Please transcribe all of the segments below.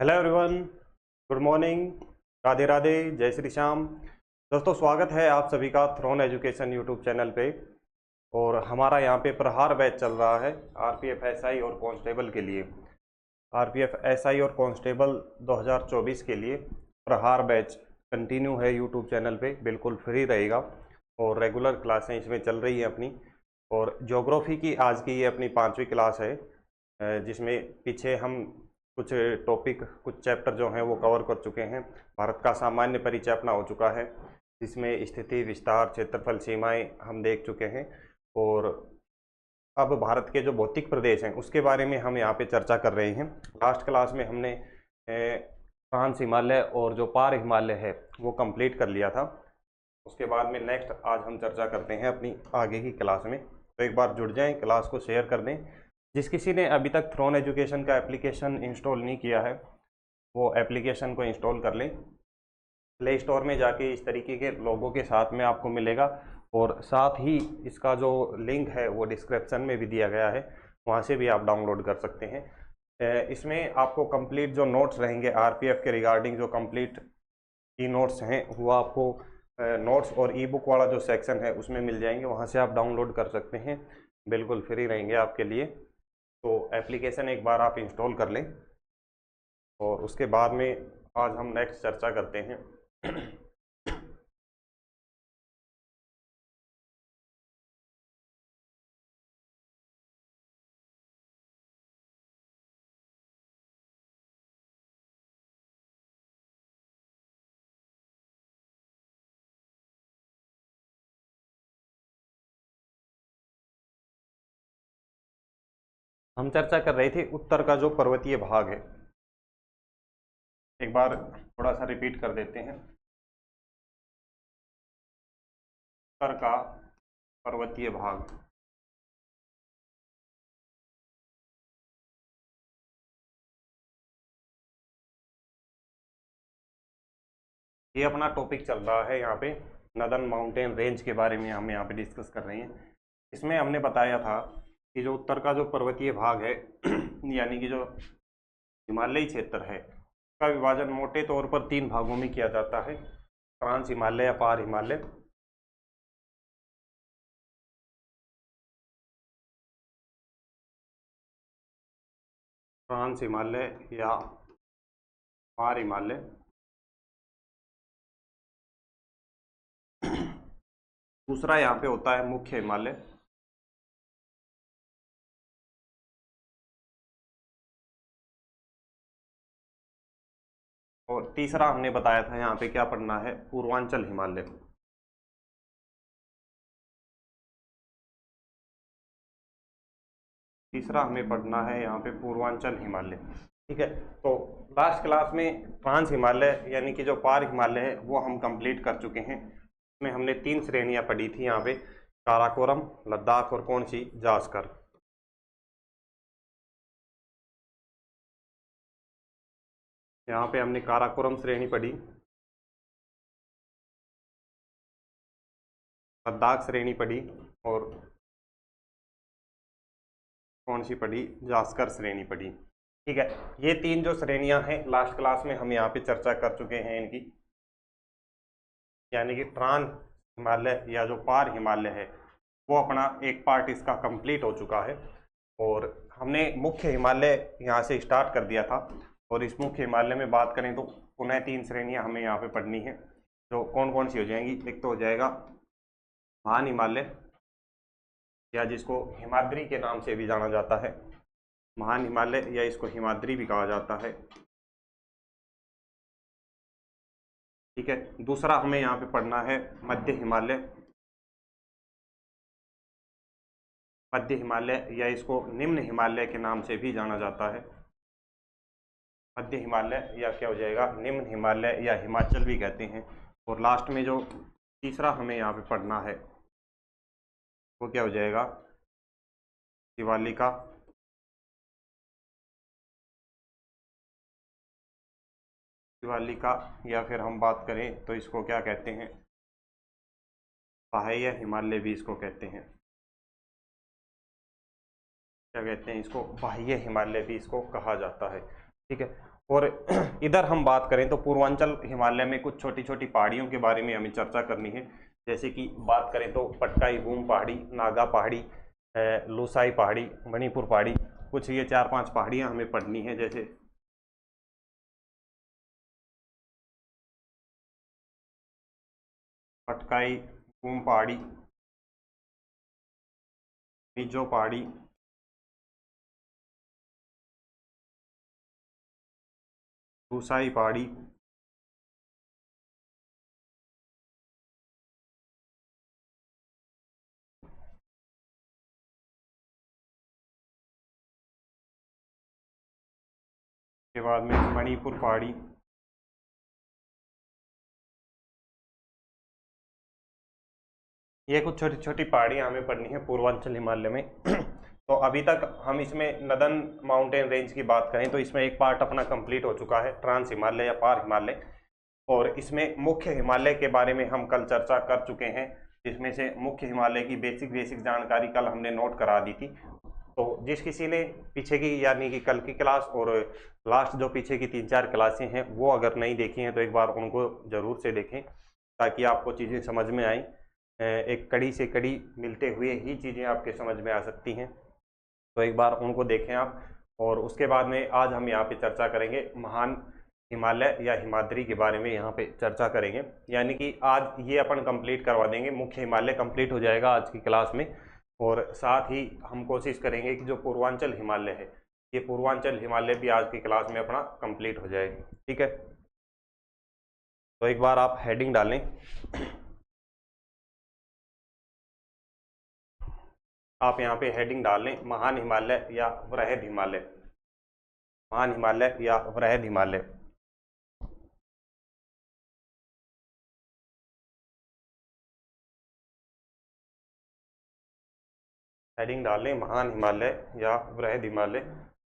Hello everyone, good morning, Radhe Radhe, जय श्री श्याम। दोस्तों, स्वागत है आप सभी का थ्रोन एजुकेशन यूट्यूब चैनल पे। और हमारा यहाँ पे प्रहार बैच चल रहा है आरपीएफ एसआई और कांस्टेबल के लिए। आरपीएफ एसआई और कांस्टेबल 2024 के लिए प्रहार बैच कंटिन्यू है यूट्यूब चैनल पे, बिल्कुल फ्री रहेगा और रेगुलर क्लासें इसमें चल रही है अपनी। और ज्योग्राफी की आज की ये अपनी 5वीं क्लास है, जिसमें पीछे हम कुछ टॉपिक, कुछ चैप्टर जो हैं वो कवर कर चुके हैं। भारत का सामान्य परिचय अपना हो चुका है, जिसमें स्थिति, विस्तार, क्षेत्रफल, सीमाएं हम देख चुके हैं। और अब भारत के जो भौतिक प्रदेश हैं उसके बारे में हम यहाँ पे चर्चा कर रहे हैं। लास्ट क्लास में हमने ट्रांस हिमालय और जो पार हिमालय है वो कंप्लीट कर लिया था। उसके बाद में नेक्स्ट आज हम चर्चा करते हैं अपनी आगे की क्लास में। तो एक बार जुड़ जाएं, क्लास को शेयर कर दें। जिस किसी ने अभी तक थ्रोन एजुकेशन का एप्लीकेशन इंस्टॉल नहीं किया है वो एप्लीकेशन को इंस्टॉल कर लें। प्ले स्टोर में जाके इस तरीके के लोगों के साथ में आपको मिलेगा, और साथ ही इसका जो लिंक है वो डिस्क्रिप्शन में भी दिया गया है, वहाँ से भी आप डाउनलोड कर सकते हैं। इसमें आपको कंप्लीट जो नोट्स रहेंगे आरपीएफ के रिगार्डिंग, जो कंप्लीट ई नोट्स हैं वो आपको नोट्स और ई बुक वाला जो सेक्शन है उसमें मिल जाएंगे, वहाँ से आप डाउनलोड कर सकते हैं। बिल्कुल फ्री रहेंगे आपके लिए। तो एप्लीकेशन एक बार आप इंस्टॉल कर लें और उसके बाद में आज हम नेक्स्ट चर्चा करते हैं। हम चर्चा कर रहे थे उत्तर का जो पर्वतीय भाग है। एक बार थोड़ा सा रिपीट कर देते हैं। उत्तर का पर्वतीय भाग, ये अपना टॉपिक चल रहा है यहाँ पे। नदर्न माउंटेन रेंज के बारे में हम यहाँ पे डिस्कस कर रहे हैं। इसमें हमने बताया था कि जो उत्तर का जो पर्वतीय भाग है यानी कि जो हिमालयी क्षेत्र है, का विभाजन मोटे तौर पर 3 भागों में किया जाता है। ट्रांस हिमालय या पार हिमालय, ट्रांस हिमालय या पार हिमालय। दूसरा यहाँ पे होता है मुख्य हिमालय। और तीसरा हमने बताया था यहाँ पे क्या पढ़ना है, पूर्वांचल हिमालय। तीसरा हमें पढ़ना है यहाँ पे पूर्वांचल हिमालय। ठीक है। तो लास्ट क्लास में ट्रांस हिमालय यानी कि जो पार हिमालय है वो हम कंप्लीट कर चुके हैं। इसमें हमने 3 श्रेणियां पढ़ी थी यहाँ पे, काराकोरम, लद्दाख और कौन सी, जास्कर। यहाँ पे हमने काराकोरम श्रेणी पढ़ी, लद्दाख श्रेणी पढ़ी और कौन सी पढ़ी, जास्कर श्रेणी पढ़ी। ठीक है। ये 3 जो श्रेणियां हैं लास्ट क्लास में हम यहाँ पे चर्चा कर चुके हैं इनकी। यानी कि ट्रांस हिमालय या जो पार हिमालय है वो अपना एक पार्ट इसका कंप्लीट हो चुका है। और हमने मुख्य हिमालय यहाँ से स्टार्ट कर दिया था। और इस मुख्य हिमालय में बात करें तो पुनः 3 श्रेणियाँ हमें यहाँ पे पढ़नी है, जो कौन कौन सी हो जाएंगी। एक तो हो जाएगा महान हिमालय, या जिसको हिमाद्री के नाम से भी जाना जाता है। महान हिमालय या इसको हिमाद्री भी कहा जाता है। ठीक है। दूसरा हमें यहाँ पे पढ़ना है मध्य हिमालय। मध्य हिमालय या इसको निम्न हिमालय के नाम से भी जाना जाता है। मध्य हिमालय या क्या हो जाएगा, निम्न हिमालय या हिमाचल भी कहते हैं। और लास्ट में जो तीसरा हमें यहाँ पे पढ़ना है वो क्या हो जाएगा, शिवालिका। शिवालिका या फिर हम बात करें तो इसको क्या कहते हैं, बाह्य हिमालय भी इसको कहते हैं। क्या कहते हैं इसको, बाह्य हिमालय भी इसको कहा जाता है। ठीक है। और इधर हम बात करें तो पूर्वांचल हिमालय में कुछ छोटी छोटी पहाड़ियों के बारे में हमें चर्चा करनी है। जैसे कि बात करें तो पटकाई बूम पहाड़ी, नागा पहाड़ी, लूसाई पहाड़ी, मणिपुर पहाड़ी, कुछ ये 4-5 पहाड़ियाँ हमें पढ़नी है। जैसे पटकाई बूम पहाड़ी, मिजो पहाड़ी, लूसाई पहाड़ी, के बाद में मणिपुर पहाड़ी, ये कुछ छोटी छोटी पहाड़ियाँ हमें पढ़नी है पूर्वांचल हिमालय में। तो अभी तक हम इसमें नदन माउंटेन रेंज की बात करें तो इसमें एक पार्ट अपना कंप्लीट हो चुका है, ट्रांस हिमालय या पार हिमालय। और इसमें मुख्य हिमालय के बारे में हम कल चर्चा कर चुके हैं, जिसमें से मुख्य हिमालय की बेसिक जानकारी कल हमने नोट करा दी थी। तो जिस किसी ने पीछे की यानी कि कल की क्लास और लास्ट जो पीछे की 3-4 क्लासें हैं वो अगर नहीं देखी हैं तो एक बार उनको ज़रूर से देखें, ताकि आपको चीज़ें समझ में आएँ। एक कड़ी से कड़ी मिलते हुए ही चीज़ें आपके समझ में आ सकती हैं, तो एक बार उनको देखें आप। और उसके बाद में आज हम यहाँ पे चर्चा करेंगे महान हिमालय या हिमाद्री के बारे में, यहाँ पे चर्चा करेंगे। यानी कि आज ये अपन कंप्लीट करवा देंगे, मुख्य हिमालय कंप्लीट हो जाएगा आज की क्लास में। और साथ ही हम कोशिश करेंगे कि जो पूर्वांचल हिमालय है, ये पूर्वांचल हिमालय भी आज की क्लास में अपना कंप्लीट हो जाएगी। ठीक है, तो एक बार आप हेडिंग डालें। आप यहाँ पे हेडिंग डाल लें, महान हिमालय या वृहद हिमालय, महान हिमालय या वृहद हिमालय। हेडिंग डाल लें, महान हिमालय या वृहद हिमालय।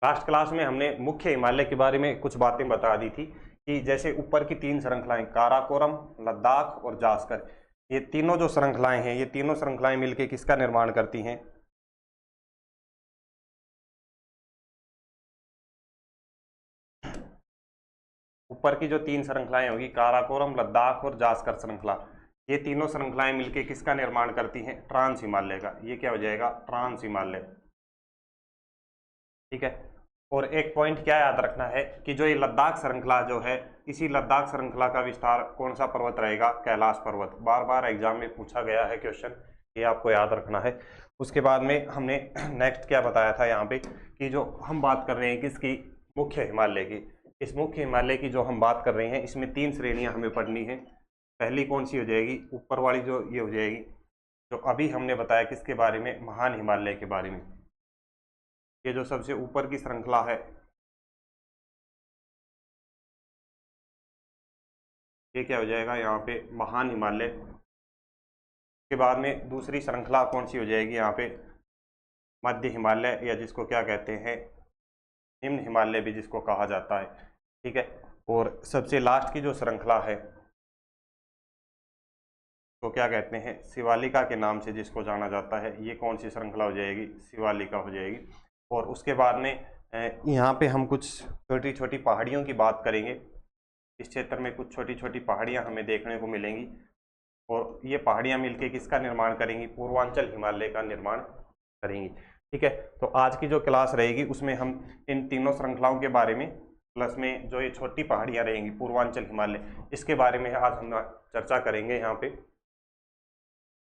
लास्ट क्लास में हमने मुख्य हिमालय के बारे में कुछ बातें बता दी थी कि जैसे ऊपर की 3 श्रृंखलाएं काराकोरम, लद्दाख और जास्कर, ये तीनों जो श्रृंखलाएं हैं, ये तीनों श्रृंखलाएं मिलकर किसका निर्माण करती हैं? ऊपर की जो 3 श्रृंखलाएं होगी, काराकोरम, लद्दाख और जास्कर श्रृंखला, ये तीनों श्रृंखलाएं मिलकर किसका निर्माण करती हैं? ट्रांस हिमालय का। ये क्या हो जाएगा? ट्रांस हिमालय। ठीक है, और एक पॉइंट क्या याद रखना है कि जो ये लद्दाख श्रृंखला जो है, इसी लद्दाख श्रृंखला का विस्तार कौन सा पर्वत रहेगा? कैलाश पर्वत। बार बार एग्जाम में पूछा गया है क्वेश्चन, ये आपको याद रखना है। उसके बाद में हमने नेक्स्ट क्या बताया था यहाँ पे कि जो हम बात कर रहे हैं किसकी? मुख्य हिमालय की। इस मुख्य हिमालय की जो हम बात कर रहे हैं, इसमें 3 श्रेणियां हमें पढ़नी है। पहली कौन सी हो जाएगी? ऊपर वाली जो ये हो जाएगी, जो अभी हमने बताया किसके बारे में? महान हिमालय के बारे में। ये जो सबसे ऊपर की श्रृंखला है, ये क्या हो जाएगा यहाँ पे? महान हिमालय। के बाद में दूसरी श्रृंखला कौन सी हो जाएगी यहाँ पे? मध्य हिमालय, या जिसको क्या कहते हैं? निम्न हिमालय भी जिसको कहा जाता है। ठीक है, और सबसे लास्ट की जो श्रृंखला है तो क्या कहते हैं? शिवालिका के नाम से जिसको जाना जाता है। ये कौन सी श्रृंखला हो जाएगी? शिवालिका हो जाएगी। और उसके बाद में यहाँ पे हम कुछ छोटी छोटी पहाड़ियों की बात करेंगे। इस क्षेत्र में कुछ छोटी छोटी पहाड़ियाँ हमें देखने को मिलेंगी, और ये पहाड़ियाँ मिलके किसका निर्माण करेंगी? पूर्वांचल हिमालय का निर्माण करेंगी। ठीक है, तो आज की जो क्लास रहेगी उसमें हम इन तीनों श्रृंखलाओं के बारे में, प्लस में जो ये छोटी पहाड़ियाँ रहेंगी पूर्वांचल हिमालय, इसके बारे में आज हम चर्चा करेंगे यहाँ पे।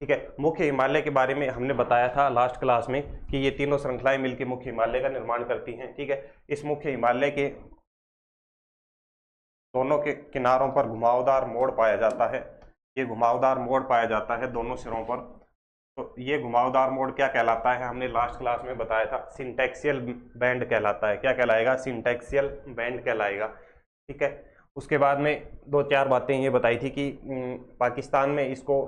ठीक है, मुख्य हिमालय के बारे में हमने बताया था लास्ट क्लास में कि ये तीनों श्रृंखलाएं मिलकर मुख्य हिमालय का निर्माण करती हैं। ठीक है, इस मुख्य हिमालय के दोनों के किनारों पर घुमावदार मोड़ पाया जाता है। ये घुमावदार मोड़ पाया जाता है दोनों सिरों पर। तो ये घुमावदार मोड़ क्या कहलाता है? हमने लास्ट क्लास में बताया था, सिंटैक्सियल बैंड कहलाता है। क्या कहलाएगा? सिंटैक्सियल बैंड कहलाएगा। ठीक है, उसके बाद में 2-4 बातें ये बताई थी कि पाकिस्तान में इसको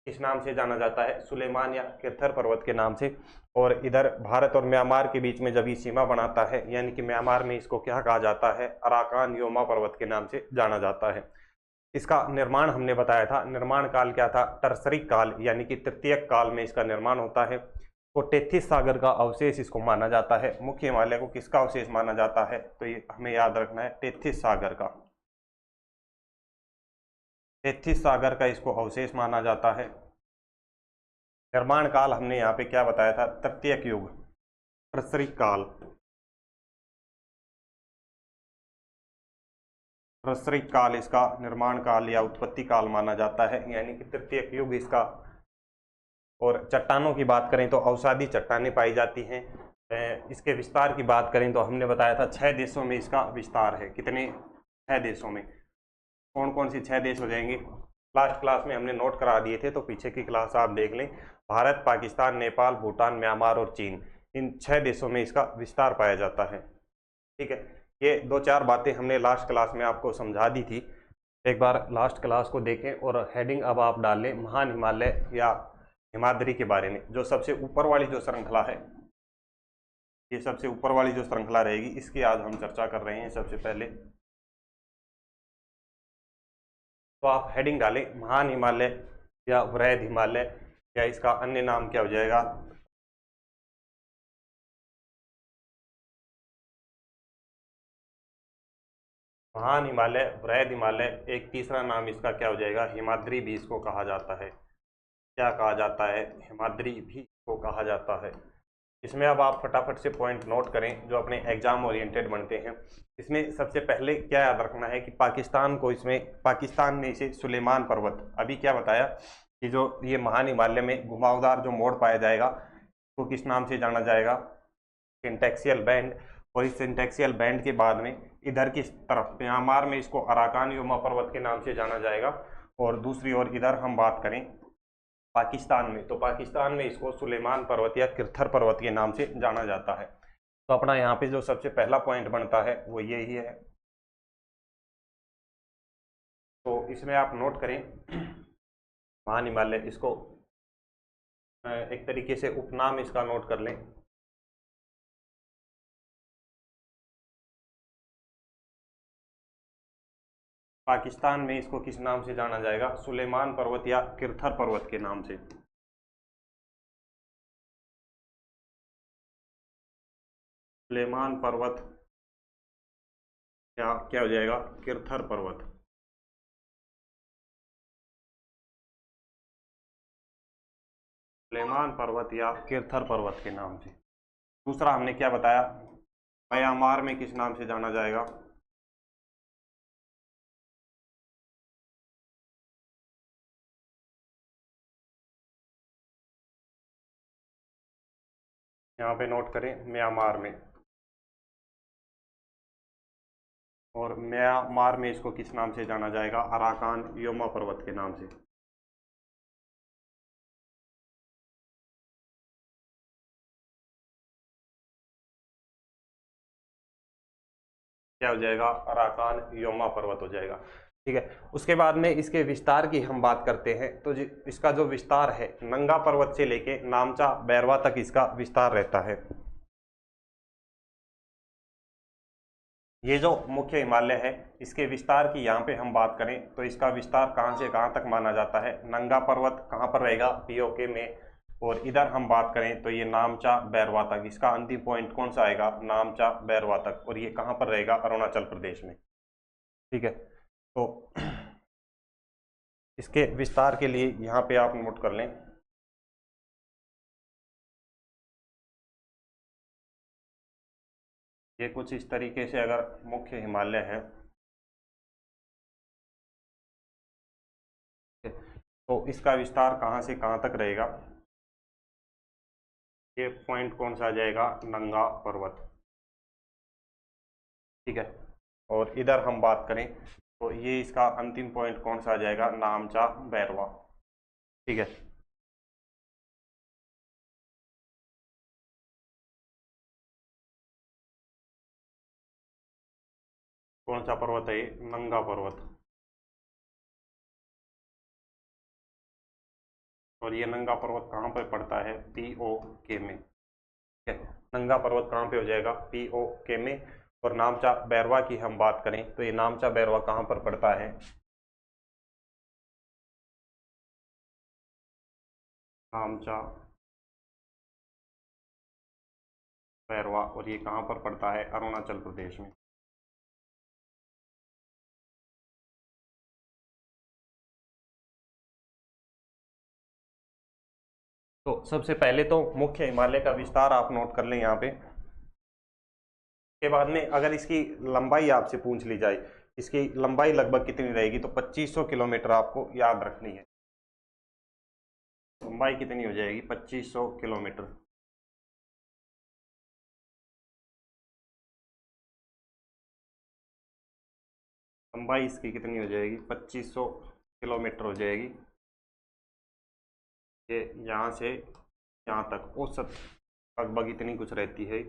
किस नाम से जाना जाता है? सुलेमान या किरथर पर्वत के नाम से। और इधर भारत और म्यांमार के बीच में जब ये सीमा बनाता है, यानी कि म्यांमार में इसको क्या कहा जाता है? अराकान योमा पर्वत के नाम से जाना जाता है। इसका निर्माण हमने बताया था, निर्माण काल क्या था? टर्सरी काल, यानी कि तृतीयक काल में इसका निर्माण होता है। तो टेथिस सागर का अवशेष इसको माना जाता है। मुख्य हिमालय को किसका अवशेष माना जाता है? तो ये हमें याद रखना है, टेथिस सागर का। टेथिस सागर का इसको अवशेष माना जाता है। निर्माण काल हमने यहाँ पे क्या बताया था? तृतीयक युग, प्रस्तरिक काल। प्रस्तरिक काल इसका निर्माण काल या उत्पत्ति काल माना जाता है, यानी कि तृतीयक युग इसका। और चट्टानों की बात करें तो अवसादी चट्टानें पाई जाती हैं। इसके विस्तार की बात करें तो हमने बताया था 6 देशों में इसका विस्तार है। कितने? 6 देशों में। कौन कौन सी 6 देश हो जाएंगे? लास्ट क्लास में हमने नोट करा दिए थे, तो पीछे की क्लास आप देख लें। भारत, पाकिस्तान, नेपाल, भूटान, म्यांमार और चीन, इन 6 देशों में इसका विस्तार पाया जाता है। ठीक है, ये 2-4 बातें हमने लास्ट क्लास में आपको समझा दी थी। एक बार लास्ट क्लास को देखें और हेडिंग अब आप डाल लें महान हिमालय या हिमाद्री के बारे में। जो सबसे ऊपर वाली जो श्रृंखला है, ये सबसे ऊपर वाली जो श्रृंखला रहेगी, इसकी आज हम चर्चा कर रहे हैं। सबसे पहले तो आप हेडिंग डालें महान हिमालय या वृहद हिमालय, या इसका अन्य नाम क्या हो जाएगा? महान हिमालय, वृहद हिमालय। एक तीसरा नाम इसका क्या हो जाएगा? हिमाद्री भी इसको कहा जाता है। क्या कहा जाता है? हिमाद्री भी इसको कहा जाता है। इसमें अब आप फटाफट से पॉइंट नोट करें जो अपने एग्जाम ओरिएंटेड बनते हैं। इसमें सबसे पहले क्या याद रखना है कि पाकिस्तान को, इसमें पाकिस्तान में इसे सुलेमान पर्वत, अभी क्या बताया कि जो ये महान हिमालय में घुमावदार जो मोड़ पाया जाएगा तो किस नाम से जाना जाएगा? सिंटेक्सियल बैंड। और इस सिंटेक्सियल बैंड के बाद में इधर की तरफ म्यांमार में इसको अराकान योमा पर्वत के नाम से जाना जाएगा। और दूसरी ओर इधर हम बात करें पाकिस्तान में, तो पाकिस्तान में इसको सुलेमान पर्वत या किरथर पर्वत के नाम से जाना जाता है। तो अपना यहाँ पे जो सबसे पहला पॉइंट बनता है वो यही है। तो इसमें आप नोट करें महान हिमालय, इसको एक तरीके से उपनाम इसका नोट कर लें। पाकिस्तान में इसको किस नाम से जाना जाएगा? सुलेमान पर्वत या किरथर पर्वत के नाम से। सुलेमान पर्वत या क्या हो जाएगा? किरथर पर्वत। सुलेमान पर्वत या किरथर पर्वत के नाम से। दूसरा हमने क्या बताया? म्यांमार में किस नाम से जाना जाएगा? यहाँ पे नोट करें म्यांमार में। और म्यांमार में इसको किस नाम से जाना जाएगा? अराकान योमा पर्वत के नाम से। क्या हो जाएगा? अराकान योमा पर्वत हो जाएगा। ठीक है, उसके बाद में इसके विस्तार की हम बात करते हैं। तो इसका जो विस्तार है, नंगा पर्वत से लेके नामचा बैरवा तक इसका विस्तार रहता है। ये जो मुख्य हिमालय है, इसके विस्तार की यहाँ पे हम बात करें तो इसका विस्तार कहाँ से कहाँ तक माना जाता है? नंगा पर्वत कहाँ पर रहेगा? पीओके में। और इधर हम बात करें तो ये नामचा बैरवा तक, इसका अंतिम पॉइंट कौन सा आएगा? नामचा बैरवा तक। और ये कहाँ पर रहेगा? अरुणाचल प्रदेश में। ठीक है, तो इसके विस्तार के लिए यहाँ पे आप नोट कर लें। ये कुछ इस तरीके से अगर मुख्य हिमालय है तो इसका विस्तार कहाँ से कहाँ तक रहेगा? ये पॉइंट कौन सा आ जाएगा? नंगा पर्वत। ठीक है, और इधर हम बात करें तो ये इसका अंतिम पॉइंट कौन सा आ जाएगा? नामचा बैरवा। ठीक है, कौन सा पर्वत है ये? नंगा पर्वत। और ये नंगा पर्वत कहाँ पर पड़ता है? पीओके में। ठीक है, नंगा पर्वत कहाँ पे हो जाएगा? पीओके में। और नामचा बैरवा की हम बात करें तो ये नामचा बैरवा कहाँ पर पड़ता है? नामचा बैरवा, और ये कहाँ पर पड़ता है? अरुणाचल प्रदेश में। तो सबसे पहले तो मुख्य हिमालय का विस्तार आप नोट कर लें यहाँ पे। के बाद में अगर इसकी लंबाई आपसे पूछ ली जाए, इसकी लंबाई लगभग कितनी रहेगी, तो 2500 किलोमीटर आपको याद रखनी है। लंबाई कितनी हो जाएगी? 2500 किलोमीटर। लंबाई इसकी कितनी हो जाएगी? 2500 किलोमीटर हो जाएगी। ये यहाँ से यहाँ तक औसत लगभग इतनी कुछ रहती है,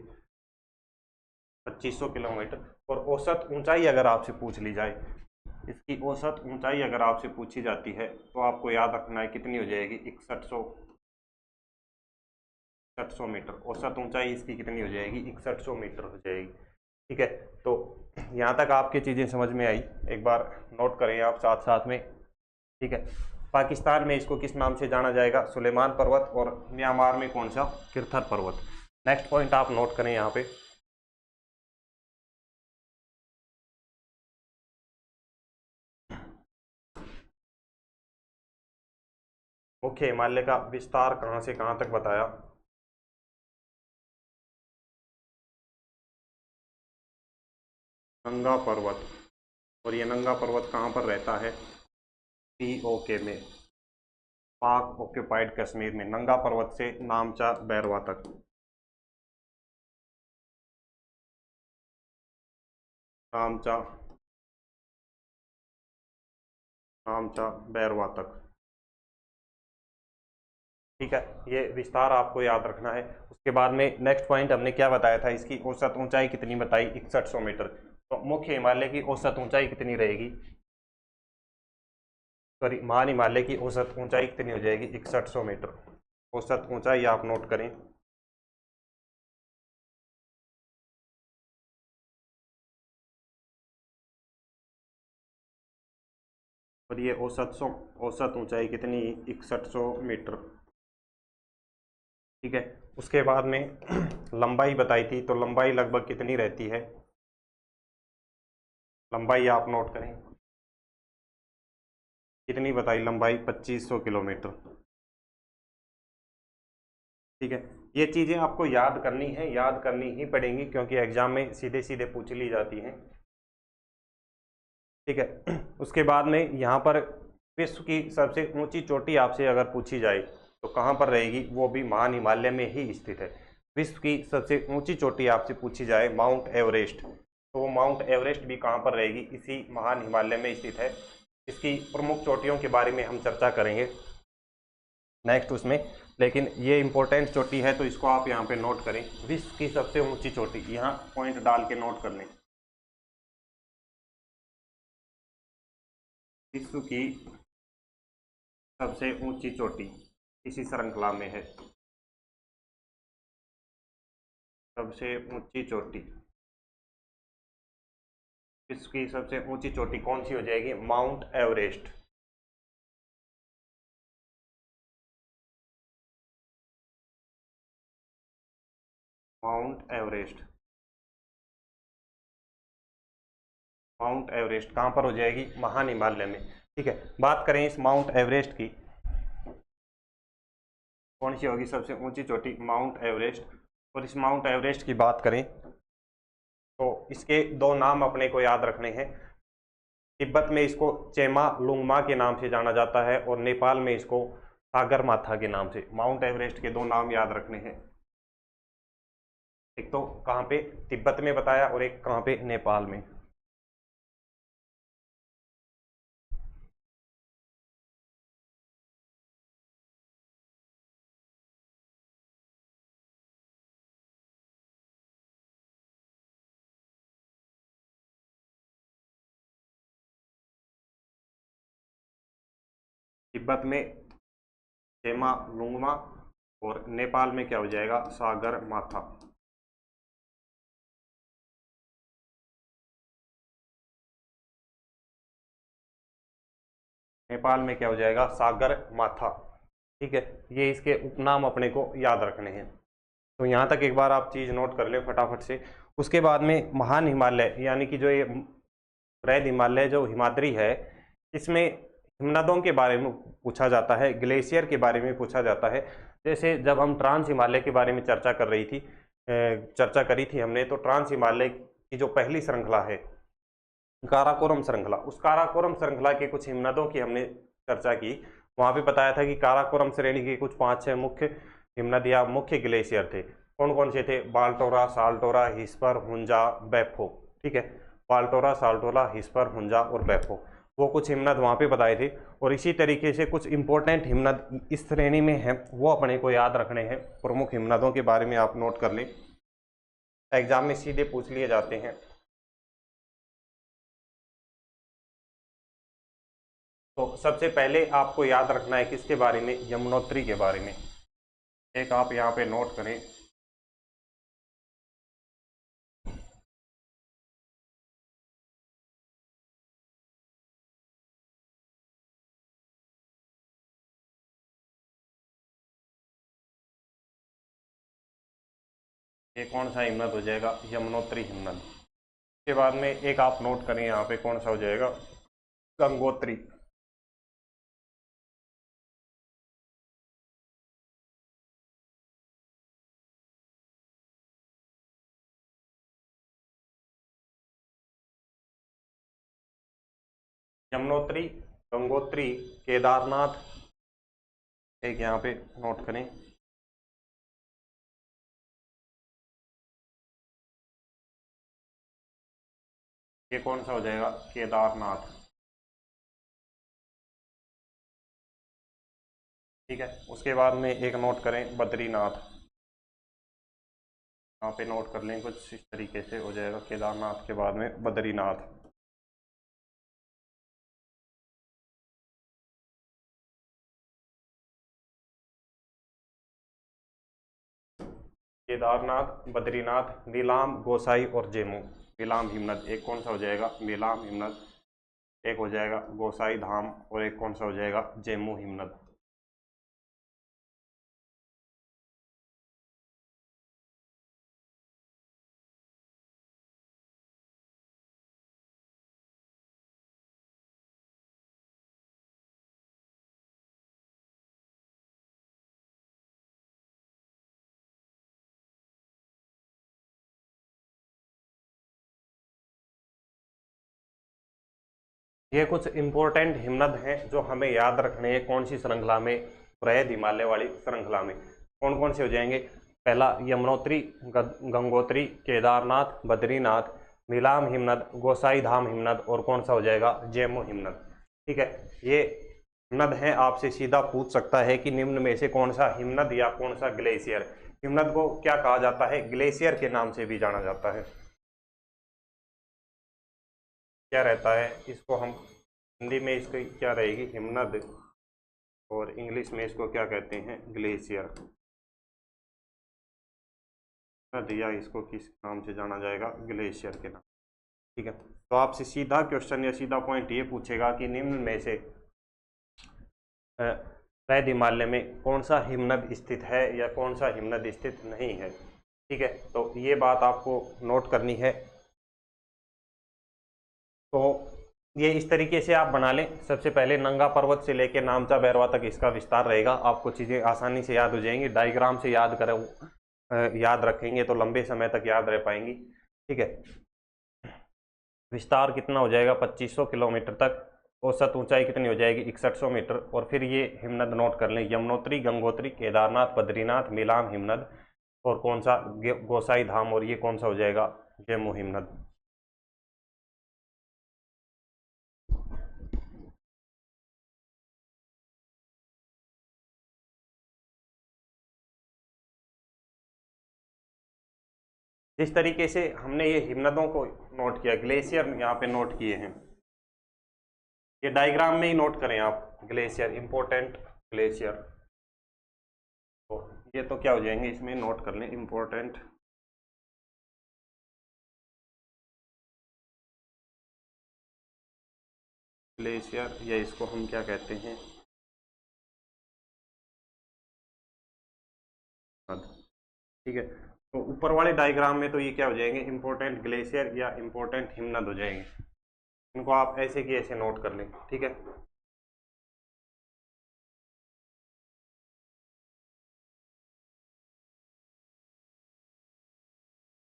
2500 किलोमीटर। और औसत ऊंचाई अगर आपसे पूछ ली जाए, इसकी औसत ऊंचाई अगर आपसे पूछी जाती है, तो आपको याद रखना है कितनी हो जाएगी? 6100 मीटर। औसत ऊंचाई इसकी कितनी हो जाएगी? 6100 मीटर हो जाएगी। ठीक है, तो यहाँ तक आपकी चीज़ें समझ में आई, एक बार नोट करें आप साथ साथ में। ठीक है, पाकिस्तान में इसको किस नाम से जाना जाएगा? सुलेमान पर्वत। और म्यांमार में कौन सा? किरथर पर्वत। नेक्स्ट पॉइंट आप नोट करें यहाँ पे। मुख्य हिमालय का विस्तार कहाँ से कहाँ तक बताया? नंगा पर्वत। और ये नंगा पर्वत कहाँ पर रहता है? पीओके में, पाक ऑक्यूपाइड कश्मीर में। नंगा पर्वत से नामचा बैरवा तक। नामचा, नामचा बैरवा तक। ठीक है, ये विस्तार आपको याद रखना है। उसके बाद में नेक्स्ट पॉइंट हमने क्या बताया था? इसकी औसत ऊंचाई कितनी बताई? 6100 मीटर। तो मुख्य हिमालय की औसत ऊंचाई कितनी रहेगी? सॉरी, महान हिमालय की औसत ऊंचाई कितनी हो जाएगी? 6100 मीटर। औसत ऊंचाई आप नोट करें। और ये औसत ऊंचाई कितनी? 6100 मीटर। ठीक है, उसके बाद में लंबाई बताई थी, तो लंबाई लगभग कितनी रहती है? लंबाई आप नोट करें, कितनी बताई लंबाई? 2500 किलोमीटर। ठीक है, ये चीज़ें आपको याद करनी है, याद करनी ही पड़ेंगी, क्योंकि एग्जाम में सीधे सीधे पूछ ली जाती हैं। ठीक है, उसके बाद में यहाँ पर विश्व की सबसे ऊंची चोटी आपसे अगर पूछी जाए, तो कहाँ पर रहेगी? वो भी महान हिमालय में ही स्थित है। विश्व की सबसे ऊंची चोटी आपसे पूछी जाए, माउंट एवरेस्ट, तो वो माउंट एवरेस्ट भी कहाँ पर रहेगी? इसी महान हिमालय में स्थित है। इसकी प्रमुख चोटियों के बारे में हम चर्चा करेंगे नेक्स्ट उसमें, लेकिन ये इंपॉर्टेंट चोटी है, तो इसको आप यहाँ पे नोट करें। विश्व की सबसे ऊंची चोटी, यहाँ पॉइंट डाल के नोट कर लें। विश्व की सबसे ऊंची चोटी इसी श्रृंखला में है। सबसे ऊंची चोटी, विश्व की सबसे ऊंची चोटी कौन सी हो जाएगी? Mount Everest. Mount Everest. Mount Everest कहाँ पर हो जाएगी? महान हिमालय में। ठीक है, बात करें इस माउंट एवरेस्ट की, कौन सी होगी सबसे ऊंची चोटी? Mount Everest. और इस माउंट एवरेस्ट की बात करें, तो इसके दो नाम अपने को याद रखने हैं। तिब्बत में इसको चेमा लुंगमा के नाम से जाना जाता है, और नेपाल में इसको सागर माथा के नाम से। माउंट एवरेस्ट के दो नाम याद रखने हैं, एक तो कहाँ पे तिब्बत में बताया, और एक कहाँ पे? नेपाल में। तिब्बत में चेमा लुंगमा, और नेपाल में क्या हो जाएगा? सागर माथा। नेपाल में क्या हो जाएगा? सागर माथा। ठीक है, ये इसके उपनाम अपने को याद रखने हैं। तो यहाँ तक एक बार आप चीज़ नोट कर लें फटाफट से। उसके बाद में महान हिमालय यानी कि जो ये वृहद हिमालय जो हिमाद्री है, इसमें हिमनदों के बारे में पूछा जाता है, ग्लेशियर के बारे में पूछा जाता है। जैसे जब हम ट्रांस हिमालय के बारे में चर्चा करी थी हमने, तो ट्रांस हिमालय की जो पहली श्रृंखला है काराकोरम श्रृंखला, उस काराकोरम श्रृंखला के कुछ हिमनदों की हमने चर्चा की। वहां पे बताया था कि काराकोरम श्रेणी के कुछ 5-6 मुख्य हिमनद या मुख्य ग्लेशियर थे। कौन कौन से थे? बाल्टोरा, साल्टोरा, हिस्पर, हुंजा, बैफो। ठीक है, बाल्टोरा, साल्टोरा, हिस्पर, हुंजा और बैफो, वो कुछ हिमनद वहां पे बताए थे। और इसी तरीके से कुछ इंपॉर्टेंट हिमनद इस श्रेणी में हैं, वो अपने को याद रखने हैं। प्रमुख हिमनदों के बारे में आप नोट कर लें, एग्जाम में सीधे पूछ लिए जाते हैं। तो सबसे पहले आपको याद रखना है किसके बारे में? यमुनोत्री के बारे में। एक आप यहाँ पे नोट करें, ये कौन सा हिमनद हो जाएगा? यमुनोत्री हिमनद। के बाद में एक आप नोट करें यहाँ पे, कौन सा हो जाएगा? गंगोत्री। यमुनोत्री, गंगोत्री, केदारनाथ, एक यहाँ पे नोट करें। ये कौन सा हो जाएगा? केदारनाथ। ठीक है, उसके बाद में एक नोट करें, बद्रीनाथ। यहाँ पे नोट कर लें, कुछ इस तरीके से हो जाएगा, केदारनाथ के बाद में बद्रीनाथ। केदारनाथ, बद्रीनाथ, नीलाम, गोसाई और जेमू। नीलाम हिमनद एक कौन सा हो जाएगा? नीलाम हिमनद। एक हो जाएगा गोसाई धाम और एक कौन सा हो जाएगा? जेमू हिमनद। ये कुछ इंपॉर्टेंट हिमनद हैं जो हमें याद रखने हैं। कौन सी श्रृंखला में? वृहद हिमालय वाली श्रृंखला में। कौन कौन से हो जाएंगे? पहला यमुनोत्री, गंगोत्री, केदारनाथ, बद्रीनाथ, नीलाम हिमनद, गोसाई धाम हिमनद और कौन सा हो जाएगा? जेमू हिमनद। ठीक है, ये हिमनद हैं। आपसे सीधा पूछ सकता है कि निम्न में से कौन सा हिमनद या कौन सा ग्लेशियर। हिमनद को क्या कहा जाता है? ग्लेशियर के नाम से भी जाना जाता है। क्या रहता है इसको हम हिंदी में, इसकी क्या रहेगी? हिमनद। और इंग्लिश में इसको क्या कहते हैं? ग्लेशियर। नद या इसको किस नाम से जाना जाएगा? ग्लेशियर के नाम। ठीक है, तो आपसे सीधा क्वेश्चन या सीधा पॉइंट ये पूछेगा कि निम्न में से वृहद हिमालय में कौन सा हिमनद स्थित है या कौन सा हिमनद स्थित नहीं है। ठीक है, तो ये बात आपको नोट करनी है। तो ये इस तरीके से आप बना लें। सबसे पहले नंगा पर्वत से लेकर नामचा बैरवा तक इसका विस्तार रहेगा। आपको चीज़ें आसानी से याद हो जाएंगी। डायग्राम से याद रखेंगे तो लंबे समय तक याद रह पाएंगी। ठीक है, विस्तार कितना हो जाएगा? 2500 किलोमीटर तक। औसत ऊंचाई कितनी हो जाएगी? 6100 मीटर। और फिर ये हिमनद नोट कर लें, यमुनोत्री, गंगोत्री, केदारनाथ, बद्रीनाथ, नीलाम हिमनद और कौन सा? गोसाई धाम। और ये कौन सा हो जाएगा? जेमू हिमनद। जिस तरीके से हमने ये हिमनदों को नोट किया, ग्लेशियर यहाँ पे नोट किए हैं, ये डायग्राम में ही नोट करें आप। Glacier, important glacier. तो ये तो क्या हो जाएंगे, इसमें नोट कर लें, इंपॉर्टेंट ग्लेशियर, या इसको हम क्या कहते हैं? ठीक है, तो ऊपर वाले डायग्राम में तो ये क्या हो जाएंगे, इंपॉर्टेंट ग्लेशियर या इंपॉर्टेंट हिमनद हो जाएंगे। इनको आप ऐसे की ऐसे नोट कर लें, ठीक है।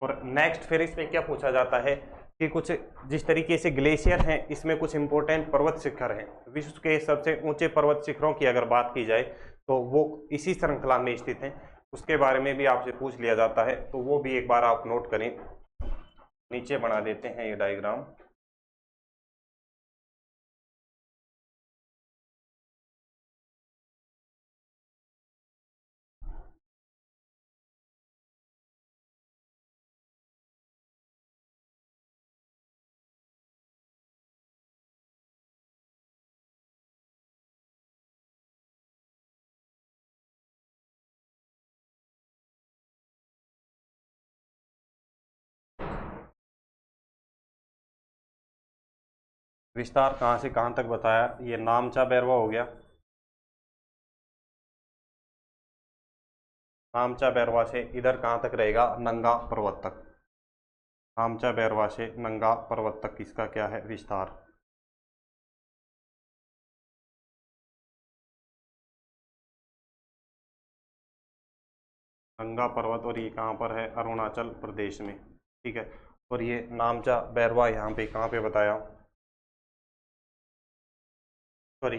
और नेक्स्ट फिर इसमें क्या पूछा जाता है कि कुछ जिस तरीके से ग्लेशियर हैं, इसमें कुछ इंपॉर्टेंट पर्वत शिखर हैं। विश्व के सबसे ऊंचे पर्वत शिखरों की अगर बात की जाए तो वो इसी श्रृंखला में स्थित हैं। उसके बारे में भी आपसे पूछ लिया जाता है, तो वो भी एक बार आप नोट करें। नीचे बना देते हैं ये डायग्राम। विस्तार कहाँ से कहाँ तक बताया, ये नामचा बैरवा हो गया। नामचा बैरवा से इधर कहाँ तक रहेगा, नंगा पर्वत तक। नामचा बैरवा से नंगा पर्वत तक इसका क्या है, विस्तार। नंगा पर्वत, और ये कहाँ पर है, अरुणाचल प्रदेश में, ठीक है। और ये नामचा बैरवा यहाँ पे कहाँ पे बताया, सॉरी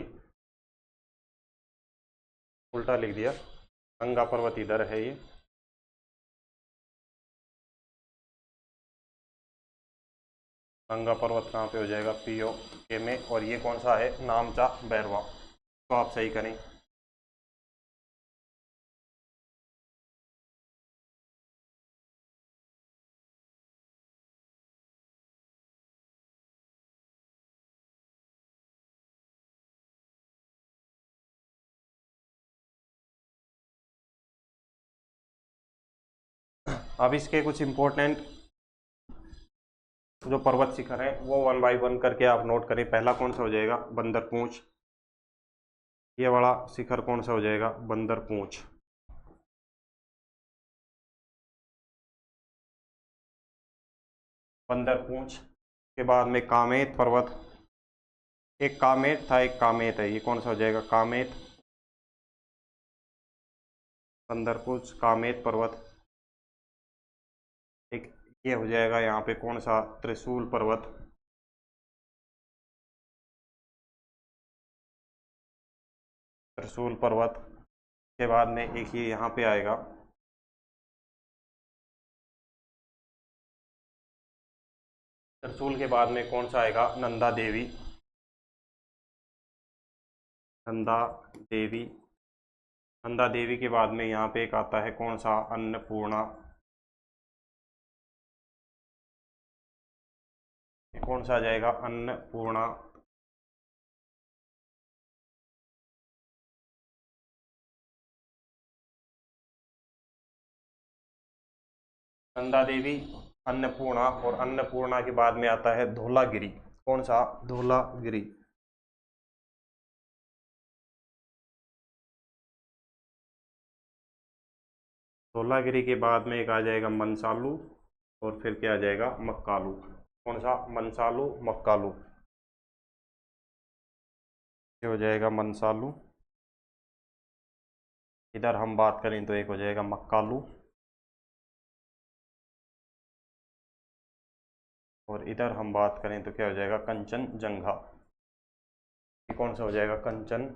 उल्टा लिख दिया, नंगा पर्वत इधर है ये, नंगा पर्वत कहाँ पे हो जाएगा, पीओके में, और ये कौन सा है, नामचा बैरवा। तो आप सही करें। अब इसके कुछ इंपॉर्टेंट जो पर्वत शिखर हैं वो वन बाय वन करके आप नोट करें। पहला कौन सा हो जाएगा, बंदर पूंछ। ये वाला शिखर कौन सा हो जाएगा, बंदर पूंछ। बंदर पूंछ के बाद में कामेत पर्वत, एक कामेत था एक कामेत है, ये कौन सा हो जाएगा, कामेत। बंदर पूंछ कामेत पर्वत। एक ये हो जाएगा यहाँ पे कौन सा, त्रिशूल पर्वत। त्रिशूल पर्वत के बाद में एक ये यहाँ पे आएगा, त्रिशूल के बाद में कौन सा आएगा, नंदा देवी। नंदा देवी। नंदा देवी के बाद में यहाँ पे एक आता है कौन सा, अन्नपूर्णा। कौन सा आ जाएगा, अन्नपूर्णा। नंदा देवी, अन्नपूर्णा, और अन्नपूर्णा के बाद में आता है धौलागिरी। कौन सा, धौलागिरी। धौलागिरी के बाद में एक आ जाएगा मनसालू, और फिर क्या आ जाएगा, मक्कालू। कौन सा, मनसालू मक्कालू। ये हो जाएगा मनसालू। इधर हम बात करें तो एक हो जाएगा मक्कालू, और इधर हम बात करें तो क्या हो जाएगा, कंचनजंगा। ये कौन सा हो जाएगा, कंचन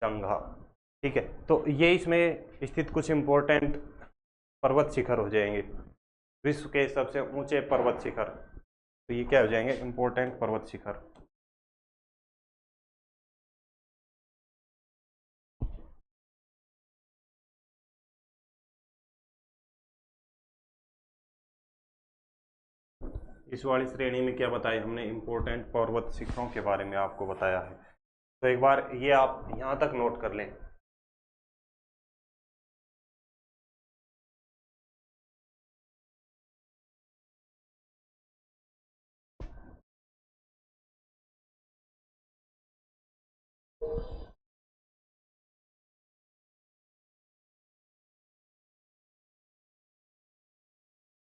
जंगा। ठीक है, तो ये इसमें स्थित कुछ इंपॉर्टेंट पर्वत शिखर हो जाएंगे, विश्व के सबसे ऊंचे पर्वत शिखर। तो ये क्या हो जाएंगे, इंपॉर्टेंट पर्वत शिखर। इस वाली श्रेणी में क्या बताया हमने, इंपॉर्टेंट पर्वत शिखरों के बारे में आपको बताया है। तो एक बार ये आप यहाँ तक नोट कर लें।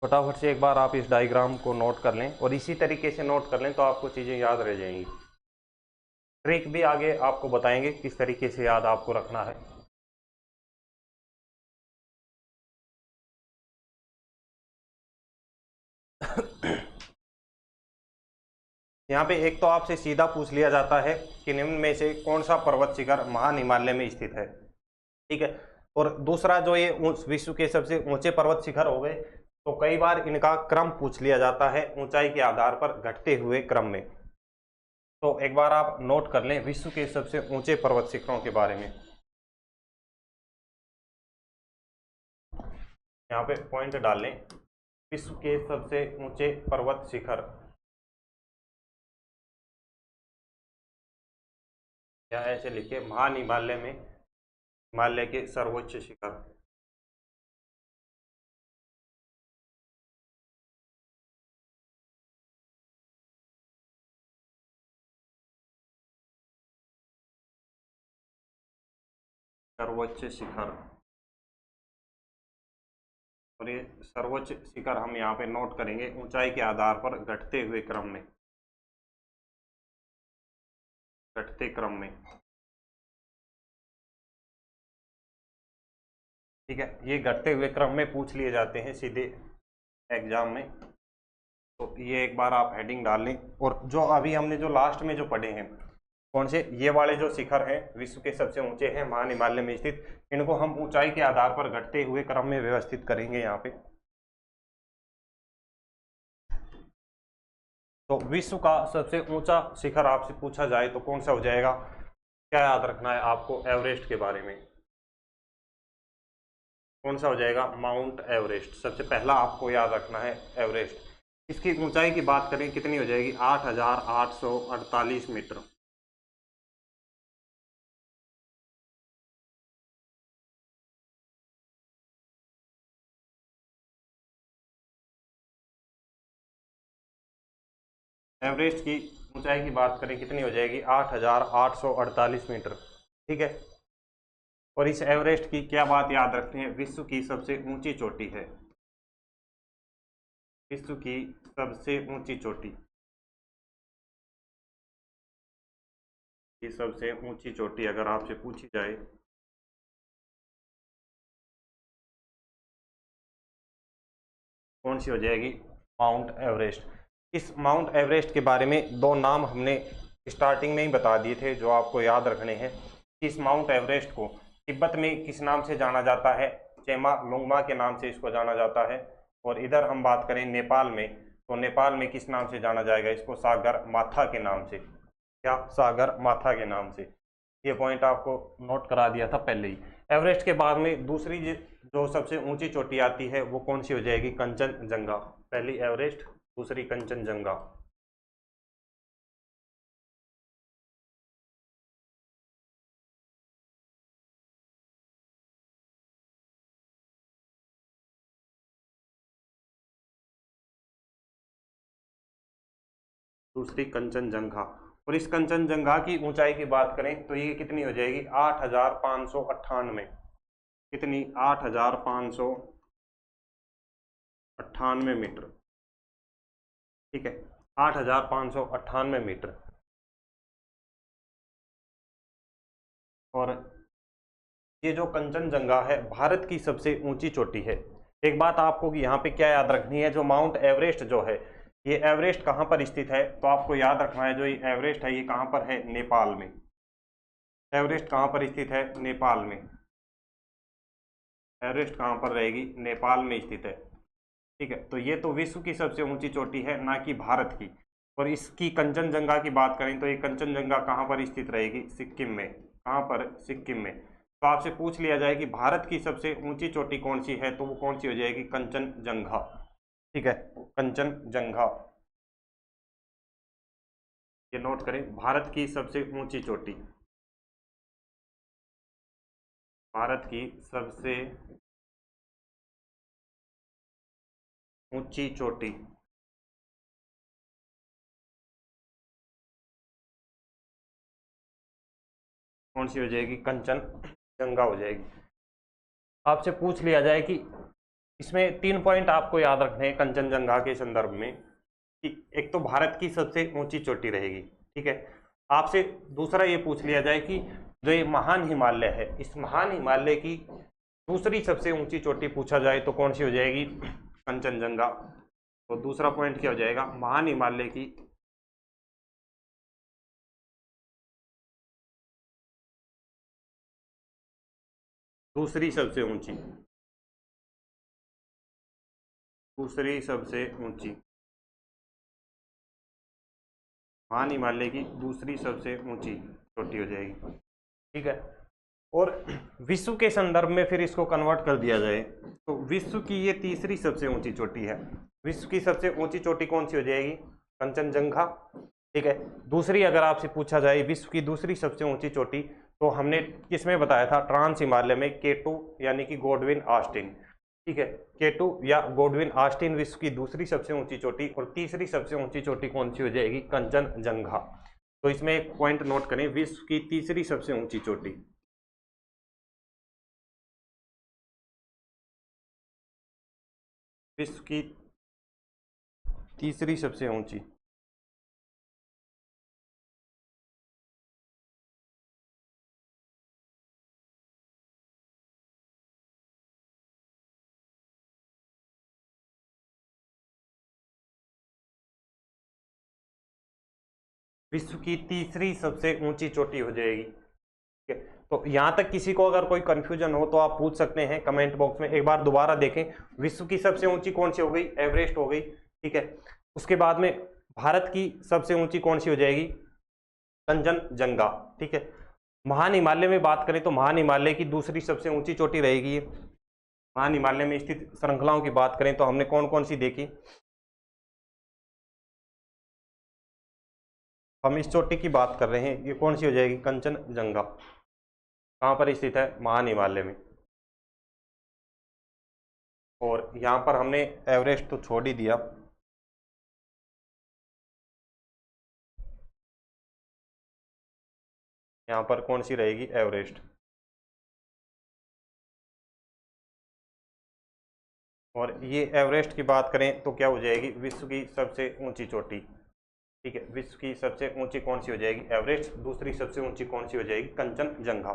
फटाफट से एक बार आप इस डायग्राम को नोट कर लें और इसी तरीके से नोट कर लें तो आपको चीज़ें याद रह जाएंगी। ट्रिक भी आगे आपको बताएंगे किस तरीके से याद आपको रखना है। यहाँ पे एक तो आपसे सीधा पूछ लिया जाता है कि निम्न में से कौन सा पर्वत शिखर महान हिमालय में स्थित है, ठीक है। और दूसरा जो ये विश्व के सबसे ऊंचे पर्वत शिखर हो गए, तो कई बार इनका क्रम पूछ लिया जाता है ऊंचाई के आधार पर घटते हुए क्रम में। तो एक बार आप नोट कर लें विश्व के सबसे ऊंचे पर्वत शिखरों के बारे में। यहाँ पे पॉइंट डाल लें, विश्व के सबसे ऊंचे पर्वत शिखर, या ऐसे लिखिए महान हिमालय में हिमालय के सर्वोच्च शिखर। सर्वोच्च शिखर, और ये सर्वोच्च शिखर हम यहाँ पे नोट करेंगे ऊंचाई के आधार पर घटते हुए क्रम में, घटते क्रम में, ठीक है। ये घटते हुए क्रम में पूछ लिए जाते हैं सीधे एग्जाम में, तो ये एक बार आप हेडिंग डाल लें। और जो अभी हमने जो लास्ट में जो पढ़े हैं कौन से, ये वाले जो शिखर हैं विश्व के सबसे ऊंचे हैं महान हिमालय में स्थित, इनको हम ऊंचाई के आधार पर घटते हुए क्रम में व्यवस्थित करेंगे यहाँ पे। तो विश्व का सबसे ऊंचा शिखर आपसे पूछा जाए तो कौन सा हो जाएगा, क्या याद रखना है आपको एवरेस्ट के बारे में, कौन सा हो जाएगा, माउंट एवरेस्ट। सबसे पहला आपको याद रखना है एवरेस्ट। इसकी ऊंचाई की बात करें कितनी हो जाएगी, 8,848 मीटर। एवरेस्ट की ऊंचाई की बात करें कितनी हो जाएगी, 8,848 मीटर, ठीक है। और इस एवरेस्ट की क्या बात याद रखनी है, विश्व की सबसे ऊंची चोटी है, विश्व की सबसे ऊंची चोटी, ये सबसे ऊंची चोटी अगर आपसे पूछी जाए कौन सी हो जाएगी, माउंट एवरेस्ट। इस माउंट एवरेस्ट के बारे में दो नाम हमने स्टार्टिंग में ही बता दिए थे जो आपको याद रखने हैं। इस माउंट एवरेस्ट को तिब्बत में किस नाम से जाना जाता है, चेमा लोंगमा के नाम से इसको जाना जाता है। और इधर हम बात करें नेपाल में, तो नेपाल में किस नाम से जाना जाएगा इसको, सागर माथा के नाम से, क्या, सागर माथा के नाम से। ये पॉइंट आपको नोट करा दिया था पहले ही। एवरेस्ट के बाद में दूसरी जो सबसे ऊंची चोटी आती है वो कौन सी हो जाएगी, कंचनजंगा। पहली एवरेस्ट, दूसरी कंचनजंगा। दूसरी कंचनजंगा। और इस कंचनजंगा की ऊंचाई की बात करें तो ये कितनी हो जाएगी, 8,598। कितनी, 8,598 मीटर, ठीक है, 8,598 मीटर। और ये जो कंचनजंगा है भारत की सबसे ऊंची चोटी है। एक बात आपको कि यहाँ पे क्या याद रखनी है, जो माउंट एवरेस्ट जो है, ये एवरेस्ट कहाँ पर स्थित है, तो आपको याद रखना है जो ये एवरेस्ट है ये कहाँ पर है, नेपाल में। एवरेस्ट कहाँ पर स्थित है, नेपाल में। एवरेस्ट कहाँ पर रहेगी, नेपाल में स्थित है, ठीक है। तो ये तो विश्व की सबसे ऊंची चोटी है, ना कि भारत की। और इसकी कंचनजंगा की बात करें तो ये कंचनजंगा कहाँ पर स्थित रहेगी, सिक्किम में। कहाँ पर, सिक्किम में। तो आपसे पूछ लिया जाए कि भारत की सबसे ऊंची चोटी कौन सी है, तो वो कौन सी हो जाएगी, कंचनजंगा, ठीक है, कंचनजंगा। ये नोट करें, भारत की सबसे ऊंची चोटी, भारत की सबसे ऊंची चोटी कौन सी हो जाएगी, कंचनजंगा हो जाएगी। आपसे पूछ लिया जाए कि इसमें 3 पॉइंट आपको याद रखने हैं कंचनजंगा के संदर्भ में कि एक तो भारत की सबसे ऊंची चोटी रहेगी, ठीक है। आपसे दूसरा ये पूछ लिया जाए कि जो ये महान हिमालय है, इस महान हिमालय की दूसरी सबसे ऊंची चोटी पूछा जाए तो कौन सी हो जाएगी? कंचनजंगा। तो दूसरा पॉइंट क्या हो जाएगा? महान हिमालय की दूसरी सबसे ऊंची, दूसरी सबसे ऊंची, महान हिमालय की दूसरी सबसे ऊंची चोटी हो जाएगी, ठीक है। और विश्व के संदर्भ में फिर इसको कन्वर्ट कर दिया जाए तो विश्व की ये तीसरी सबसे ऊंची चोटी है। विश्व की सबसे ऊंची चोटी कौन सी हो जाएगी? कंचनजंगा, ठीक है। दूसरी अगर आपसे पूछा जाए विश्व की दूसरी सबसे ऊंची चोटी, तो हमने किसमें बताया था? ट्रांस हिमालय में K2 यानी कि गॉडविन ऑस्टिन, ठीक है। K2 या गॉडविन ऑस्टिन विश्व की दूसरी सबसे ऊंची चोटी, और तीसरी सबसे ऊंची चोटी कौन सी हो जाएगी? कंचनजंगा। तो इसमें एक पॉइंट नोट करें, विश्व की तीसरी सबसे ऊंची चोटी, विश्व की तीसरी सबसे ऊंची, विश्व की तीसरी सबसे ऊंची चोटी हो जाएगी, ठीक है। तो यहां तक किसी को अगर कोई कंफ्यूजन हो तो आप पूछ सकते हैं कमेंट बॉक्स में। एक बार दोबारा देखें, विश्व की सबसे ऊंची कौन सी हो गई? एवरेस्ट हो गई, ठीक है। उसके बाद में भारत की सबसे ऊंची कौन सी हो जाएगी? कंचनजंगा, ठीक है। महान हिमालय में बात करें तो महान हिमालय की दूसरी सबसे ऊंची चोटी रहेगी। महान हिमालय में स्थित श्रृंखलाओं की बात करें तो हमने कौन कौन सी देखी? हम इस चोटी की बात कर रहे हैं, ये कौन सी हो जाएगी? कंचनजंगा। कहाँ पर स्थित है? महान हिमालय में। और यहाँ पर हमने एवरेस्ट तो छोड़ ही दिया, यहाँ पर कौन सी रहेगी? एवरेस्ट। और ये एवरेस्ट की बात करें तो क्या हो जाएगी? विश्व की सबसे ऊंची चोटी, ठीक है। विश्व की सबसे ऊंची कौन सी हो जाएगी? एवरेस्ट। दूसरी सबसे ऊंची कौन सी हो जाएगी? कंचनजंगा,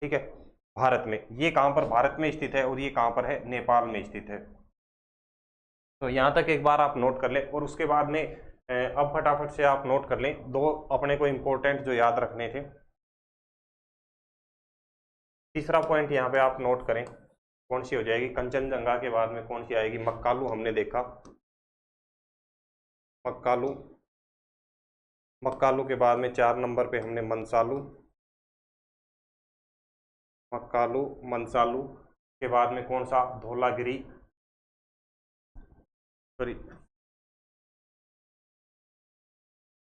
ठीक है। भारत में ये कहाँ पर भारत में स्थित है, और ये कहाँ पर है? नेपाल में स्थित है। तो यहाँ तक एक बार आप नोट कर लें, और उसके बाद में अब फटाफट से आप नोट कर लें दो अपने को इम्पोर्टेंट जो याद रखने थे। तीसरा पॉइंट यहाँ पे आप नोट करें, कौन सी हो जाएगी? कंचनजंगा के बाद में कौन सी आएगी? मक्कालू हमने देखा, मक्कालू। मक्कालू के बाद में 4 नंबर पे हमने मंसालू, मक्कालू मंसालू के बाद में कौन सा? धौलागिरी, सॉरी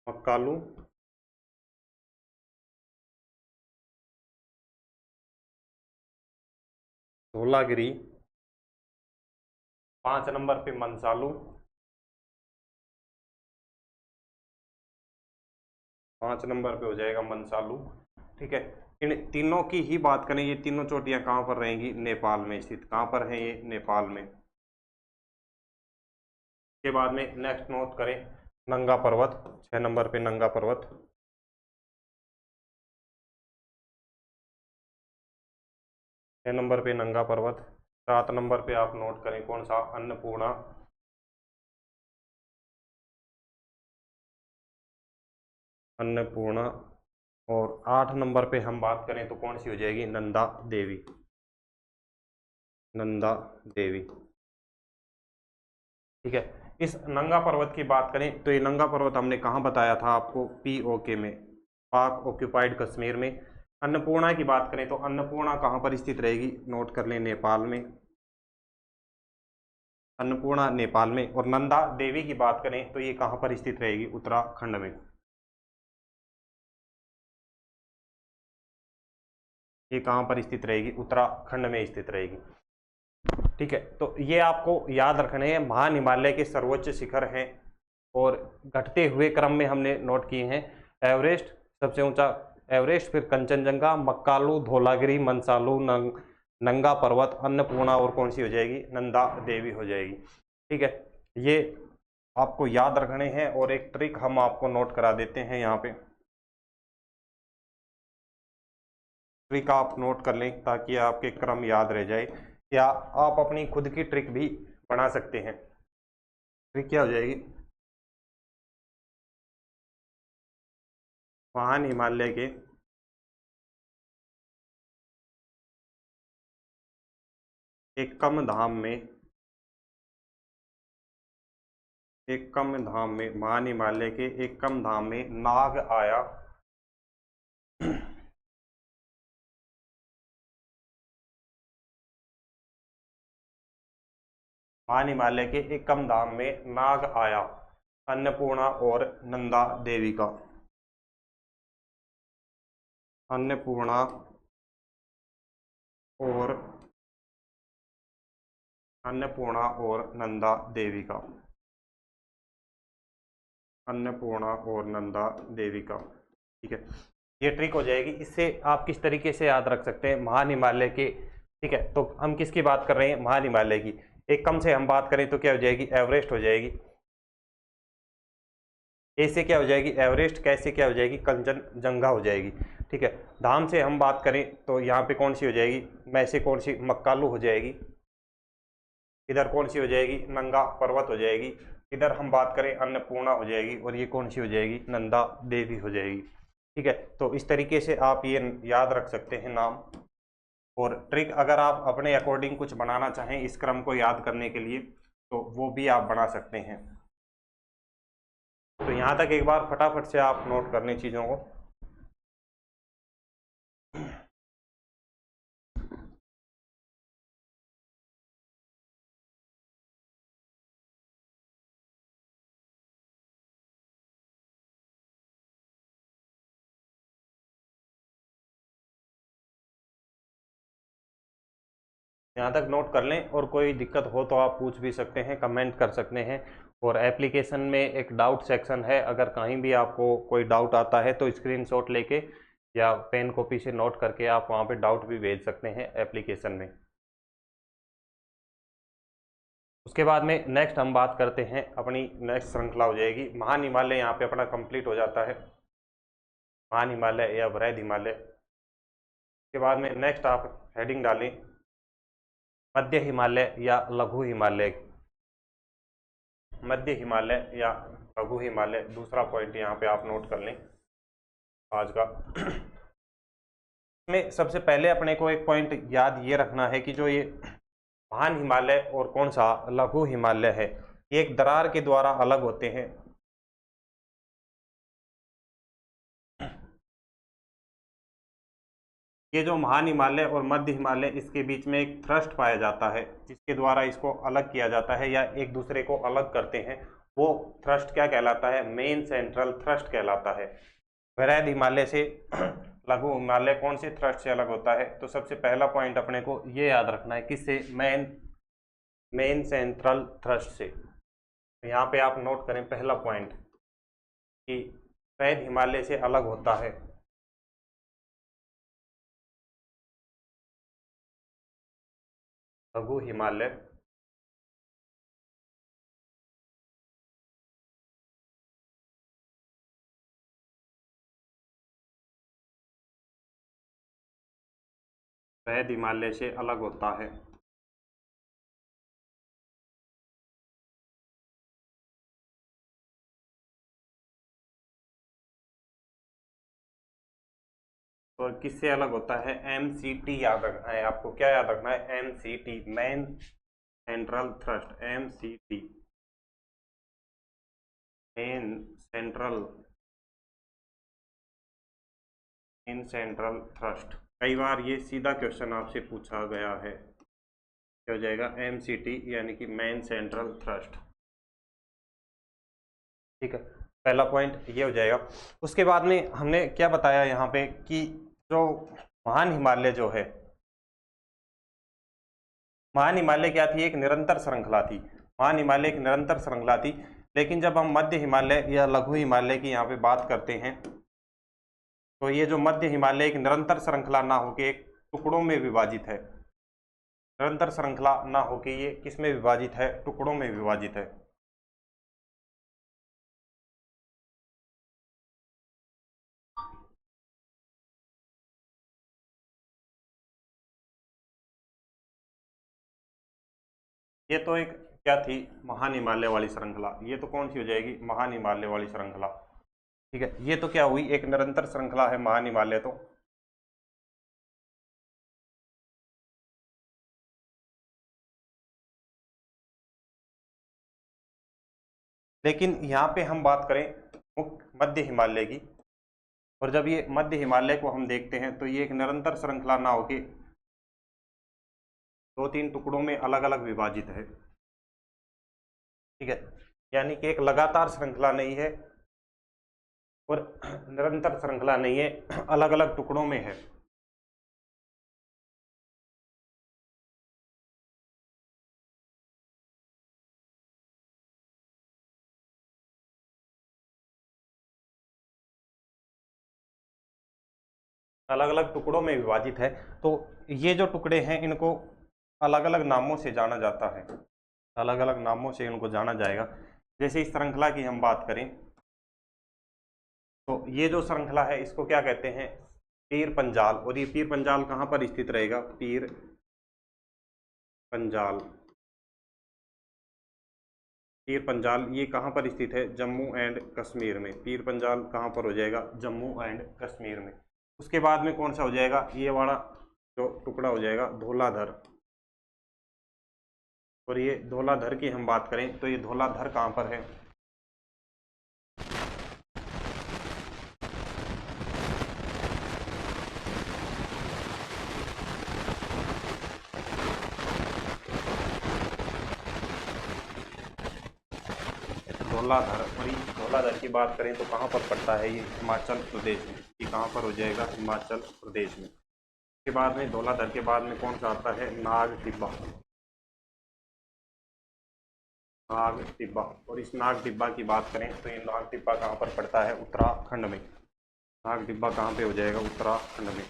मक्कालू, धौलागिरी। 5 नंबर पे मंसालू, 5 नंबर पे हो जाएगा मंसालू, ठीक है। इन तीनों की ही बात करें, ये तीनों चोटियां कहाँ पर रहेंगी? नेपाल में स्थित। कहाँ पर है ये? नेपाल में। के बाद में नेक्स्ट नोट करें नंगा पर्वत, 6 नंबर पे नंगा पर्वत, 6 नंबर पे नंगा पर्वत। 7 नंबर पे आप नोट करें कौन सा? अन्नपूर्णा, अन्नपूर्णा। और 8 नंबर पे हम बात करें तो कौन सी हो जाएगी? नंदा देवी, नंदा देवी, ठीक है। इस नंगा पर्वत की बात करें तो ये नंगा पर्वत हमने कहाँ बताया था आपको? POK में, पाक ऑक्यूपाइड कश्मीर में। अन्नपूर्णा की बात करें तो अन्नपूर्णा कहाँ पर स्थित रहेगी? नोट कर लें, नेपाल में। अन्नपूर्णा नेपाल में। और नंदा देवी की बात करें तो ये कहाँ पर स्थित रहेगी? उत्तराखंड में। ये कहाँ पर स्थित रहेगी? उत्तराखंड में स्थित रहेगी, ठीक है। तो ये आपको याद रखने हैं, महान हिमालय के सर्वोच्च शिखर हैं, और घटते हुए क्रम में हमने नोट किए हैं। एवरेस्ट सबसे ऊंचा, एवरेस्ट, फिर कंचनजंगा, मक्कालू, धौलागिरी, मंसालू, नंगा पर्वत, अन्नपूर्णा और कौन सी हो जाएगी, नंदा देवी हो जाएगी। ठीक है, ये आपको याद रखने हैं और एक ट्रिक हम आपको नोट करा देते हैं यहाँ पे। ट्रिक आप नोट कर लें ताकि आपके क्रम याद रह जाए, या आप अपनी खुद की ट्रिक भी बना सकते हैं। ट्रिक क्या हो जाएगी, महान हिमालय के एक कम धाम में, एक कम धाम में, महान हिमालय के एक कम धाम में नाग आया। महान हिमालय के एक कम धाम में नाग आया, अन्नपूर्णा और नंदा देवी का। अन्नपूर्णा और अन्नपूर्णा और नंदा देवी का, अन्नपूर्णा और नंदा देवी का। ठीक है, ये ट्रिक हो जाएगी। इससे आप किस तरीके से याद रख सकते हैं, महान हिमालय के, ठीक है, तो हम किसकी बात कर रहे हैं, महान हिमालय की। एक कम से हम बात करें तो क्या हो जाएगी, एवरेस्ट हो जाएगी। ए से क्या हो जाएगी, एवरेस्ट, कैसे क्या हो जाएगी, कंचनजंगा हो जाएगी। ठीक है, धाम से हम बात करें तो यहाँ पे कौन सी हो जाएगी, मैं से कौन सी, मक्कालू हो जाएगी। इधर कौन सी हो जाएगी, नंगा पर्वत हो जाएगी। इधर हम बात करें अन्नपूर्णा हो जाएगी, और ये कौन सी हो जाएगी, नंदा देवी हो जाएगी। ठीक है, तो इस तरीके से आप ये याद रख सकते हैं नाम और ट्रिक। अगर आप अपने अकॉर्डिंग कुछ बनाना चाहें इस क्रम को याद करने के लिए तो वो भी आप बना सकते हैं। तो यहाँ तक एक बार फटाफट से आप नोट कर लें चीज़ों को। यहाँ तक नोट कर लें, और कोई दिक्कत हो तो आप पूछ भी सकते हैं, कमेंट कर सकते हैं। और एप्लीकेशन में एक डाउट सेक्शन है, अगर कहीं भी आपको कोई डाउट आता है तो स्क्रीनशॉट लेके या पेन कॉपी से नोट करके आप वहाँ पे डाउट भी भेज सकते हैं एप्लीकेशन में। उसके बाद में नेक्स्ट हम बात करते हैं, अपनी नेक्स्ट श्रृंखला हो जाएगी महान हिमालय। यहाँ पे अपना कंप्लीट हो जाता है महान हिमालय या वृहद हिमालय। उसके बाद में नेक्स्ट आप हेडिंग डालें मध्य हिमालय या लघु हिमालय। मध्य हिमालय या लघु हिमालय, दूसरा पॉइंट यहाँ पे आप नोट कर लें आज का। में सबसे पहले अपने को एक पॉइंट याद ये रखना है कि जो ये महान हिमालय और कौन सा लघु हिमालय है, ये एक दरार के द्वारा अलग होते हैं। ये जो महान हिमालय और मध्य हिमालय, इसके बीच में एक थ्रस्ट पाया जाता है जिसके द्वारा इसको अलग किया जाता है या एक दूसरे को अलग करते हैं। वो थ्रस्ट क्या कहलाता है, मेन सेंट्रल थ्रस्ट कहलाता है। वृहद हिमालय से लघु हिमालय कौन से थ्रस्ट से अलग होता है, तो सबसे पहला पॉइंट अपने को ये याद रखना है, किससे, मेन सेंट्रल थ्रस्ट से। तो यहाँ पे आप नोट करें पहला पॉइंट कि वृहद हिमालय से अलग होता है लघु हिमालय। वृहद हिमालय से अलग होता है। और किससे अलग होता है, MCT याद रखना है आपको। क्या याद रखना है, MCT, main central thrust. MCT, main central thrust. कई बार ये सीधा क्वेश्चन आपसे पूछा गया है, क्या हो जाएगा, MCT यानी कि मेन सेंट्रल थ्रस्ट। ठीक है, पहला पॉइंट ये हो जाएगा। उसके बाद में हमने क्या बताया यहाँ पे कि जो महान हिमालय जो है, महान हिमालय क्या थी, एक निरंतर श्रृंखला थी। महान हिमालय एक निरंतर श्रृंखला थी, लेकिन जब हम मध्य हिमालय या लघु हिमालय की यहाँ पे बात करते हैं तो ये जो मध्य हिमालय एक निरंतर श्रृंखला ना होकर एक टुकड़ों में विभाजित है। निरंतर श्रृंखला ना होके ये किस में विभाजित है? टुकड़ों में विभाजित है। ये तो एक क्या थी? महान हिमालय वाली श्रृंखला। ये तो कौन सी हो जाएगी? महान हिमालय वाली श्रृंखला। ठीक है, ये तो क्या हुई? एक निरंतर श्रृंखला है महान हिमालय तो। लेकिन यहाँ पे हम बात करें मुख्य मध्य हिमालय की, और जब ये मध्य हिमालय को हम देखते हैं तो ये एक निरंतर श्रृंखला ना होके दो तीन टुकड़ों में अलग अलग विभाजित है। ठीक है, यानी कि एक लगातार श्रृंखला नहीं है और निरंतर श्रृंखला नहीं है, अलग अलग टुकड़ों में है। अलग अलग टुकड़ों में विभाजित है, तो ये जो टुकड़े हैं इनको अलग अलग नामों से जाना जाता है। अलग अलग नामों से इनको जाना जाएगा। जैसे इस श्रृंखला की हम बात करें तो ये जो श्रृंखला है इसको क्या कहते हैं? पीर पंजाल। और ये पीर पंजाल कहाँ पर स्थित रहेगा? पीर पंजाल। पीर पंजाल ये कहाँ पर स्थित है? जम्मू एंड कश्मीर में। पीर पंजाल कहाँ पर हो जाएगा? जम्मू एंड कश्मीर में। उसके बाद में कौन सा हो जाएगा? ये वाला जो टुकड़ा हो जाएगा धौलाधर। और ये धौलाधर की हम बात करें तो ये धौलाधर कहाँ पर है? धौलाधर। और ये धौलाधर की बात करें तो कहाँ पर पड़ता है? ये हिमाचल प्रदेश में। ये कहाँ पर हो जाएगा? हिमाचल प्रदेश में। के बाद में धौलाधर के बाद में कौन सा आता है? नाग टिब्बा। नाग टिब्बा। और इस नाग टिब्बा की बात करें तो ये नाग टिब्बा कहाँ पर पड़ता है? उत्तराखंड में। नाग टिब्बा कहाँ पे हो जाएगा? उत्तराखंड में।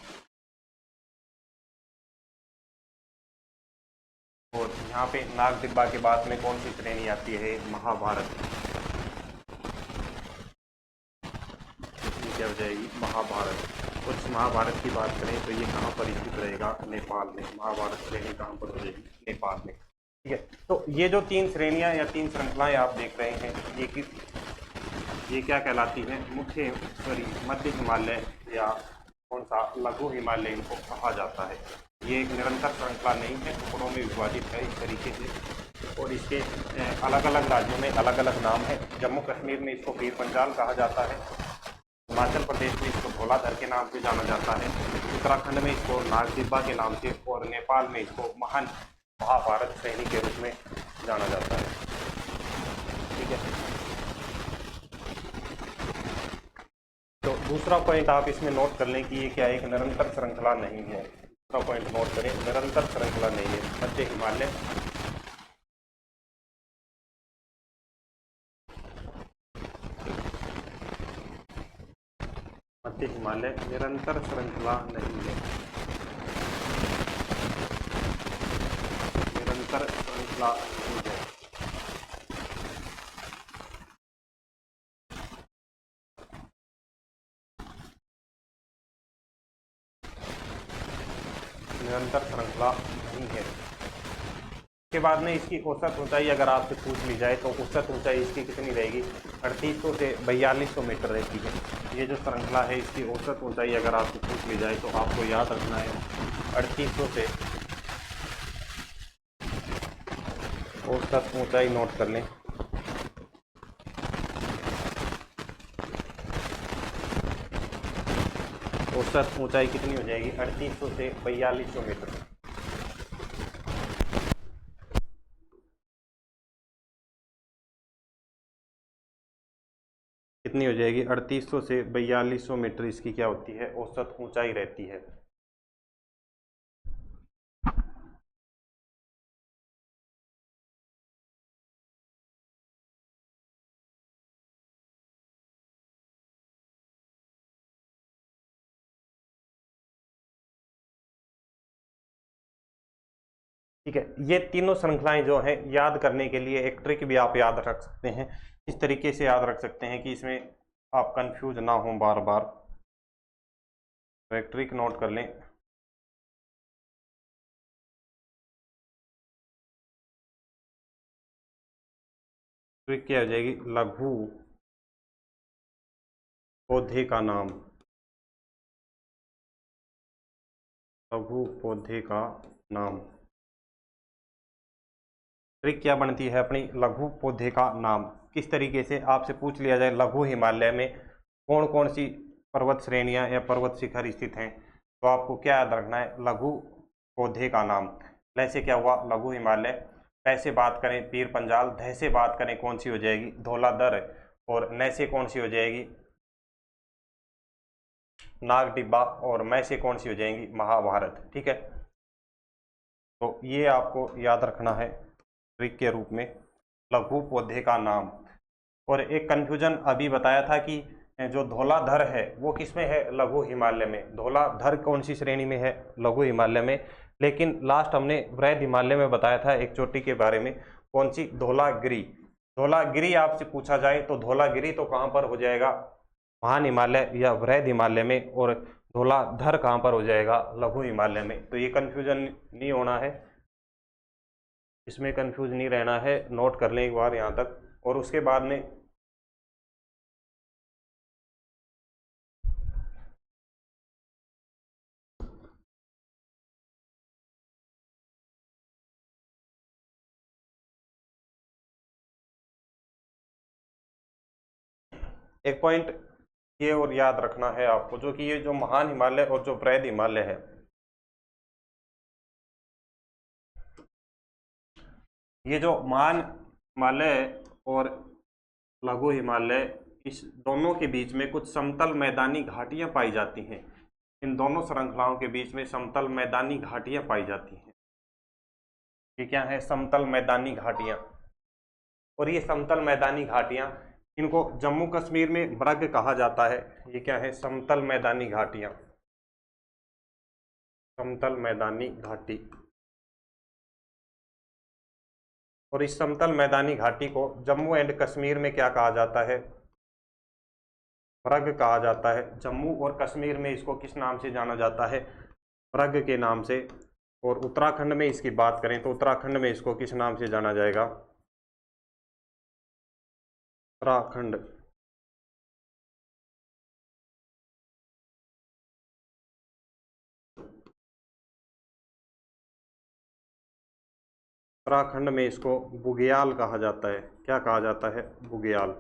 और यहाँ पे नाग टिब्बा के बाद में कौन सी श्रेणी आती है? महाभारत। ये क्या हो जाएगी? महाभारत। और इस महाभारत की बात करें तो ये कहाँ पर स्थित रहेगा? नेपाल में। महाभारत श्रेणी कहाँ पर हो जाएगी? नेपाल में। ठीक है, तो ये जो तीन श्रेणियां या तीन श्रृंखलाएं आप देख रहे हैं ये क्या कहलाती हैं? मुख्य सॉरी मध्य हिमालय या कौन सा लघु हिमालय इनको कहा जाता है। ये एक निरंतर श्रृंखला नहीं है, टुकड़ों में विभाजित है इस तरीके से। और इसके अलग अलग राज्यों में अलग अलग नाम है। जम्मू कश्मीर में इसको पीर पंजाल कहा जाता है, हिमाचल प्रदेश में इसको धौलाधर के नाम से जाना जाता है, उत्तराखंड में इसको नाग टिब्बा के नाम से, और नेपाल में इसको महाभारत श्रेणी के रूप में जाना जाता है। ठीक है, तो दूसरा पॉइंट आप इसमें नोट कर लें कि ये क्या एक निरंतर श्रृंखला नहीं है। दूसरा पॉइंट नोट करें, निरंतर श्रृंखला नहीं है। मध्य हिमालय मध्य हिमालय निरंतर श्रृंखला नहीं है। निरंतर श्रृंखला नहीं है। निरंतर श्रृंखला नहीं है। के बाद में इसकी औसत ऊंचाई अगर आपसे पूछ ली जाए तो औसत ऊंचाई इसकी कितनी रहेगी? 3800 से 4200 मीटर रहती है। ये जो श्रृंखला है इसकी औसत ऊंचाई अगर आपसे पूछ ली जाए तो आपको याद रखना है 3800 से, औसत ऊंचाई नोट कर लें। औसत ऊंचाई कितनी हो जाएगी? 3800 से 4200 मीटर। कितनी हो जाएगी? 3800 से 4200 मीटर इसकी क्या होती है? औसत ऊंचाई रहती है। ठीक है, ये तीनों श्रृंखलाएं जो हैं याद करने के लिए एक ट्रिक भी आप याद रख सकते हैं। इस तरीके से याद रख सकते हैं कि इसमें आप कंफ्यूज ना हो बार बार। तो एक ट्रिक नोट कर लें। ट्रिक क्या हो जाएगी, लघु पौधे का नाम, लघु पौधे का नाम। ट्रिक क्या बनती है अपनी, लघु पौधे का नाम। किस तरीके से आपसे पूछ लिया जाए लघु हिमालय में कौन कौन सी पर्वत श्रेणियां या पर्वत शिखर स्थित हैं, तो आपको क्या याद रखना है, लघु पौधे का नाम। ल से क्या हुआ, लघु हिमालय। प से बात करें पीर पंजाल, ध से बात करें कौन सी हो जाएगी, धौलाधर, और न से कौन सी हो जाएगी, नाग डिब्बा, और मैं से कौन सी हो जाएंगी, महाभारत। ठीक है, तो ये आपको याद रखना है ट्रिक के रूप में, लघु पौधे का नाम। और एक कंफ्यूजन अभी बताया था कि जो धौलाधर है वो किस में है, लघु हिमालय में। धौलाधर कौन सी श्रेणी में है, लघु हिमालय में। लेकिन लास्ट हमने वृहद हिमालय में बताया था एक चोटी के बारे में, कौन सी, धौलागिरी। धौलागिरी आपसे पूछा जाए तो धौलागिरी तो कहाँ पर हो जाएगा, महान हिमालय या वृहद हिमालय में, और धौलाधर कहाँ पर हो जाएगा, लघु हिमालय में। तो ये कंफ्यूजन नहीं होना है, इसमें कंफ्यूज नहीं रहना है, नोट कर लें एक बार यहाँ तक। और उसके बाद में एक पॉइंट ये और याद रखना है आपको, जो कि ये जो महान हिमालय और जो वृहद हिमालय है, ये जो महान हिमालय और लघु हिमालय, इस दोनों के बीच में कुछ समतल मैदानी घाटियां पाई जाती हैं। इन दोनों श्रृंखलाओं के बीच में समतल मैदानी घाटियां पाई जाती हैं। ये क्या है, समतल मैदानी घाटियां। और ये समतल मैदानी घाटियां, इनको जम्मू कश्मीर में मृग कहा जाता है। ये क्या है, समतल मैदानी घाटियां, समतल मैदानी घाटी। और इस समतल मैदानी घाटी को जम्मू एंड कश्मीर में क्या कहा जाता है, मृग कहा जाता है। जम्मू और कश्मीर में इसको किस नाम से जाना जाता है, मृग के नाम से। और उत्तराखंड में इसकी बात करें तो उत्तराखंड में इसको किस नाम से जाना जाएगा, उत्तराखंड। उत्तराखंड में इसको बुग्याल कहा जाता है। क्या कहा जाता है, बुग्याल।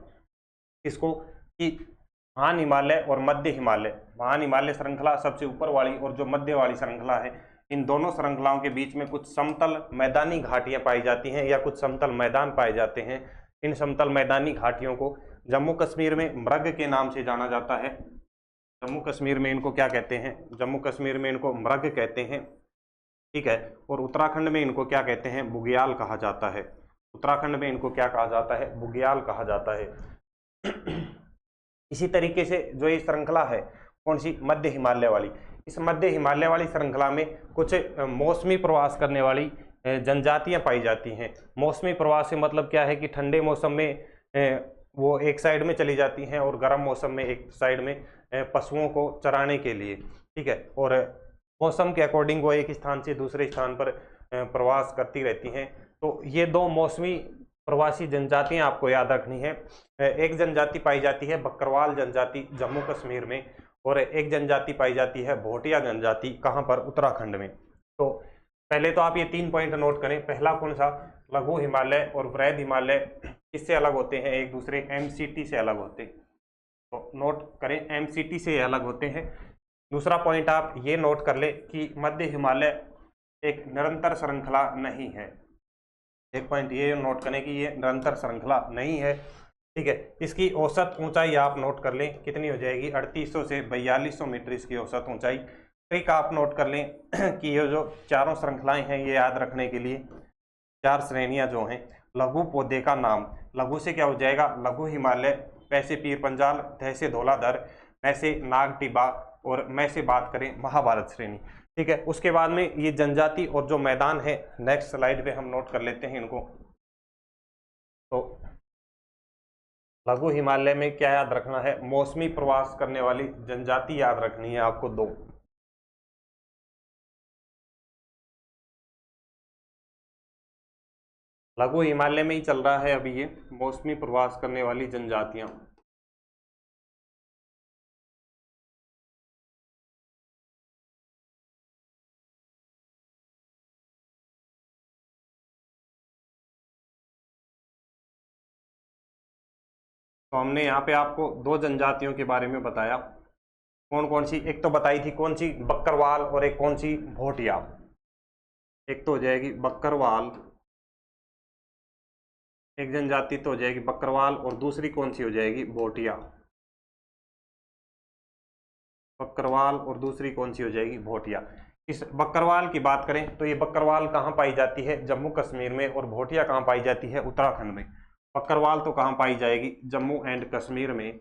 इसको कि महान हिमालय और मध्य हिमालय, महान हिमालय श्रृंखला सबसे ऊपर वाली और जो मध्य वाली श्रृंखला है, इन दोनों श्रृंखलाओं के बीच में कुछ समतल मैदानी घाटियां पाई जाती हैं या कुछ समतल मैदान पाए जाते हैं। इन समतल मैदानी घाटियों को जम्मू कश्मीर में मृग के नाम से जाना जाता है। जम्मू कश्मीर में इनको क्या कहते हैं, जम्मू कश्मीर में इनको मृग कहते हैं। ठीक है, और उत्तराखंड में इनको क्या कहते हैं, बुग्याल कहा जाता है। उत्तराखंड में इनको क्या कहा जाता है, बुग्याल कहा जाता है। इसी तरीके से जो ये श्रृंखला है, कौन सी, मध्य हिमालय वाली, इस मध्य हिमालय वाली श्रृंखला में कुछ मौसमी प्रवास करने वाली जनजातियां पाई जाती हैं। मौसमी प्रवास से मतलब क्या है कि ठंडे मौसम में वो एक साइड में चली जाती हैं और गर्म मौसम में एक साइड में पशुओं को चराने के लिए। ठीक है, और मौसम के अकॉर्डिंग वो एक स्थान से दूसरे स्थान पर प्रवास करती रहती हैं। तो ये दो मौसमी प्रवासी जनजातियां आपको याद रखनी है। एक जनजाति पाई जाती है बकरवाल जनजाति जम्मू कश्मीर में, और एक जनजाति पाई जाती है भोटिया जनजाति, कहाँ पर, उत्तराखंड में। तो पहले तो आप ये 3 पॉइंट नोट करें। पहला कौन सा, लघु हिमालय और वृहद हिमालय किससे अलग होते हैं, एक दूसरे MCT से अलग होते हैं। तो नोट करें, MCT से अलग होते हैं। दूसरा पॉइंट आप ये नोट कर ले कि मध्य हिमालय एक निरंतर श्रृंखला नहीं है। एक पॉइंट ये नोट करें कि ये निरंतर श्रृंखला नहीं है। ठीक है, इसकी औसत ऊंचाई आप नोट कर लें, कितनी हो जाएगी, 3800 से 4200 मीटर इसकी औसत ऊंचाई। ट्रिक आप नोट कर लें कि ये जो चारों श्रृंखलाएं हैं, ये याद रखने के लिए 4 श्रेणियां जो हैं, लघु पौधे का नाम, लघु से क्या हो जाएगा, लघु हिमालय, प से पीर पंजाल, ध से धौलाधर, मैं से नाग टिब्बा, और मैं से बात करें महाभारत श्रेणी। ठीक है, उसके बाद में ये जनजाति और जो मैदान है, नेक्स्ट स्लाइड पे हम नोट कर लेते हैं इनको। तो लघु हिमालय में क्या याद रखना है, मौसमी प्रवास करने वाली जनजाति याद रखनी है आपको दो। लघु हिमालय में ही चल रहा है अभी ये मौसमी प्रवास करने वाली जनजातियां। तो हमने यहाँ पे आपको दो जनजातियों के बारे में बताया, कौन कौन सी, एक तो बताई थी कौन सी, बक्करवाल, और एक कौन सी, भोटिया। एक तो हो जाएगी बक्करवाल, एक जनजाति तो हो जाएगी बक्करवाल, और दूसरी कौन सी हो जाएगी, भोटिया। बक्करवाल और दूसरी कौन सी हो जाएगी, भोटिया। इस बक्करवाल की बात करें तो ये बक्करवाल कहाँ पाई जाती है, जम्मू कश्मीर में, और भोटिया कहाँ पाई जाती है, उत्तराखंड में। बक्करवाल तो कहाँ पाई जाएगी, जम्मू एंड कश्मीर में,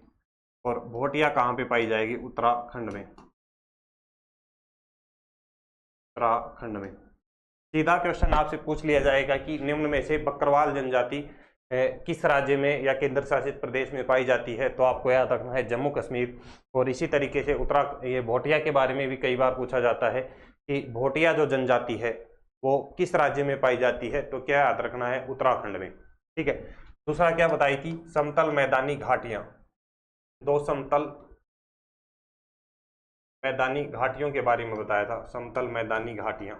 और भोटिया कहाँ पे पाई जाएगी, उत्तराखंड में। उत्तराखंड में। सीधा क्वेश्चन आपसे पूछ लिया जाएगा कि निम्न में से बक्करवाल जनजाति किस राज्य में या केंद्र शासित प्रदेश में पाई जाती है, तो आपको याद रखना है जम्मू कश्मीर। और इसी तरीके से ये भोटिया के बारे में भी कई बार पूछा जाता है कि भोटिया जो जनजाति है वो किस राज्य में पाई जाती है, तो क्या याद रखना है, उत्तराखंड में। ठीक है। दूसरा क्या बताई थी, समतल मैदानी घाटियां। दो समतल मैदानी घाटियों के बारे में बताया था, समतल मैदानी घाटियां।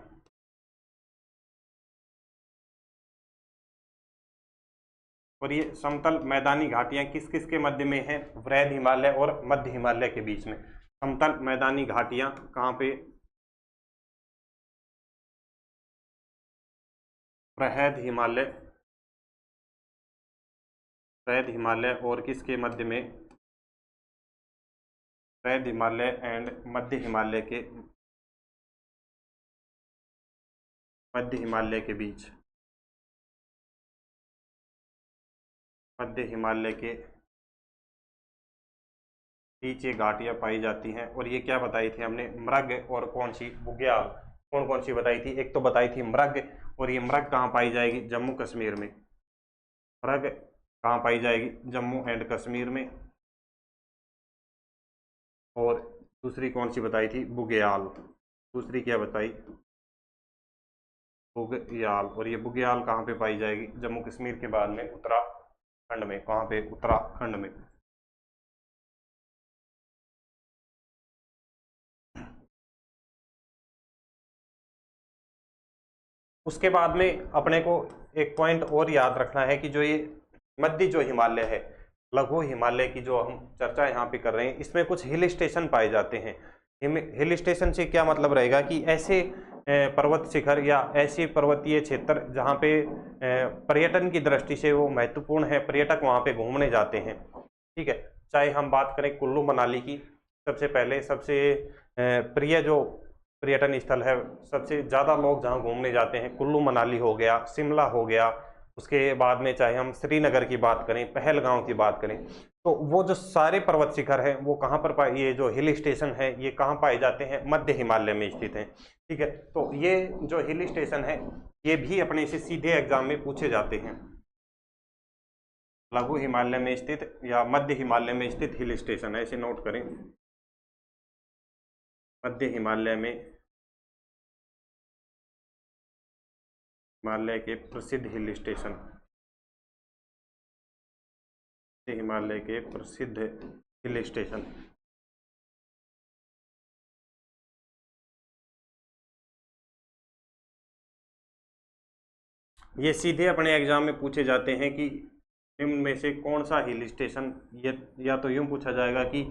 और ये समतल मैदानी घाटियां किस किस के मध्य में है, वृहद हिमालय और मध्य हिमालय के बीच में। समतल मैदानी घाटियां कहाँ पे, वृहद हिमालय, वृहद हिमालय और किसके मध्य में, वृहद हिमालय एंड मध्य हिमालय के, मध्य हिमालय के बीच, मध्य हिमालय के बीच ये घाटियां पाई जाती हैं। और ये क्या बताई थी हमने, मृग और कौन सी, बुग्याल। कौन कौन सी बताई थी, एक तो बताई थी मृग, और ये मृग कहाँ पाई जाएगी, जम्मू कश्मीर में। मृग कहाँ पाई जाएगी, जम्मू एंड कश्मीर में। और दूसरी कौन सी बताई थी, बुग्याल। दूसरी क्या बताई, बुग्याल। और ये बुग्याल कहाँ पे पाई जाएगी, जम्मू कश्मीर के बाद में उत्तराखंड में। कहाँ पे, उत्तराखंड में। उसके बाद में अपने को एक पॉइंट और याद रखना है कि जो ये मध्य जो हिमालय है, लघु हिमालय की जो हम चर्चा यहाँ पे कर रहे हैं, इसमें कुछ हिल स्टेशन पाए जाते हैं। हिल स्टेशन से क्या मतलब रहेगा कि ऐसे पर्वत शिखर या ऐसे पर्वतीय क्षेत्र जहाँ पे पर्यटन की दृष्टि से वो महत्वपूर्ण है, पर्यटक वहाँ पे घूमने जाते हैं। ठीक है। चाहे हम बात करें कुल्लू मनाली की, सबसे पहले सबसे प्रिय जो पर्यटन स्थल है, सबसे ज़्यादा लोग जहाँ घूमने जाते हैं, कुल्लू मनाली हो गया, शिमला हो गया। उसके बाद में चाहे हम श्रीनगर की बात करें, पहलगांव की बात करें, तो वो जो सारे पर्वत शिखर हैं वो कहाँ पर पाए, ये जो हिल स्टेशन है ये कहाँ पाए जाते हैं, मध्य हिमालय में स्थित हैं। ठीक है। तो ये जो हिल स्टेशन है ये भी अपने से सीधे एग्जाम में पूछे जाते हैं। लघु हिमालय में स्थित या मध्य हिमालय में स्थित हिल स्टेशन, ऐसे नोट करें, मध्य हिमालय में, हिमालय के प्रसिद्ध हिल स्टेशन, हिमालय के प्रसिद्ध हिल स्टेशन। ये सीधे अपने एग्जाम में पूछे जाते हैं कि निम्न में से कौन सा हिल स्टेशन, ये या तो यूं पूछा जाएगा कि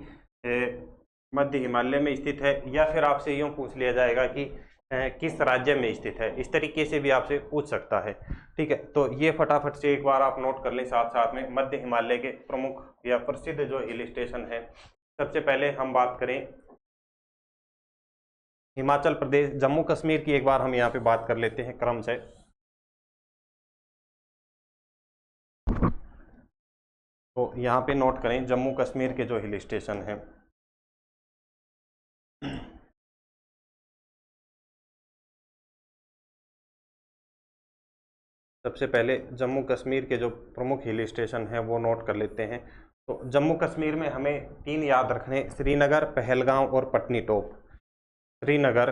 मध्य हिमालय में स्थित है, या फिर आपसे यूं पूछ लिया जाएगा कि किस राज्य में स्थित है। इस तरीके से भी आपसे पूछ सकता है। ठीक है। तो ये फटाफट से एक बार आप नोट कर लें साथ साथ में, मध्य हिमालय के प्रमुख या प्रसिद्ध जो हिल स्टेशन है। सबसे पहले हम बात करें हिमाचल प्रदेश, जम्मू कश्मीर की एक बार हम यहाँ पे बात कर लेते हैं क्रम से। तो यहाँ पे नोट करें जम्मू कश्मीर के जो हिल स्टेशन हैं, सबसे पहले जम्मू कश्मीर के जो प्रमुख हिल स्टेशन हैं वो नोट कर लेते हैं। तो जम्मू कश्मीर में हमें 3 याद रखने, श्रीनगर, पहलगांव और पटनी टॉप। श्रीनगर,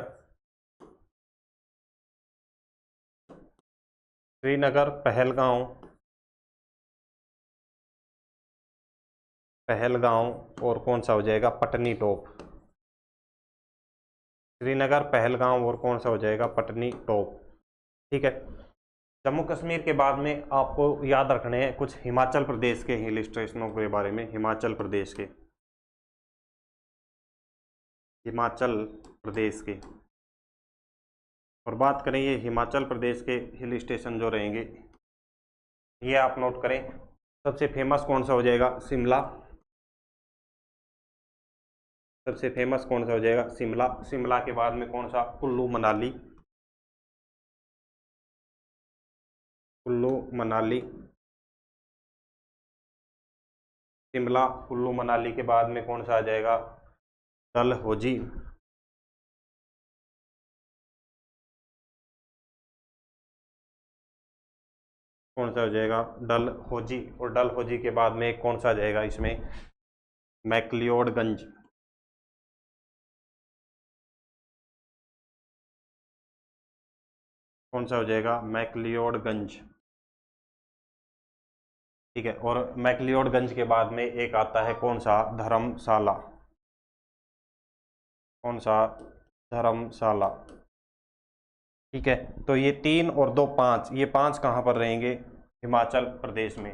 पहलगांव, और कौन सा हो जाएगा, पटनी टॉप। श्रीनगर, पहलगांव और कौन सा हो जाएगा, पटनी टॉप। ठीक है। जम्मू कश्मीर के बाद में आपको याद रखने हैं कुछ हिमाचल प्रदेश के हिल स्टेशनों के बारे में। हिमाचल प्रदेश के, और बात करें ये हिमाचल प्रदेश के हिल स्टेशन जो रहेंगे, ये आप नोट करें। सबसे फेमस कौन सा हो जाएगा, शिमला। सबसे फेमस कौन सा हो जाएगा, शिमला। शिमला के बाद में कौन सा, कुल्लू मनाली। कुल्लू मनाली, शिमला, कुल्लू मनाली के बाद में कौन सा आ जाएगा, डलहौजी। कौन सा हो जाएगा, डलहौजी। और डलहौजी के बाद में कौन सा आ जाएगा इसमें, मैक्लियोडगंज। कौन सा हो जाएगा, मैक्लियोडगंज। ठीक है। और मैक्लियोडगंज के बाद में एक आता है कौन सा, धर्मशाला। कौन सा, धर्मशाला। ठीक है। तो ये 3 और 2 5, ये 5 कहाँ पर रहेंगे, हिमाचल प्रदेश में।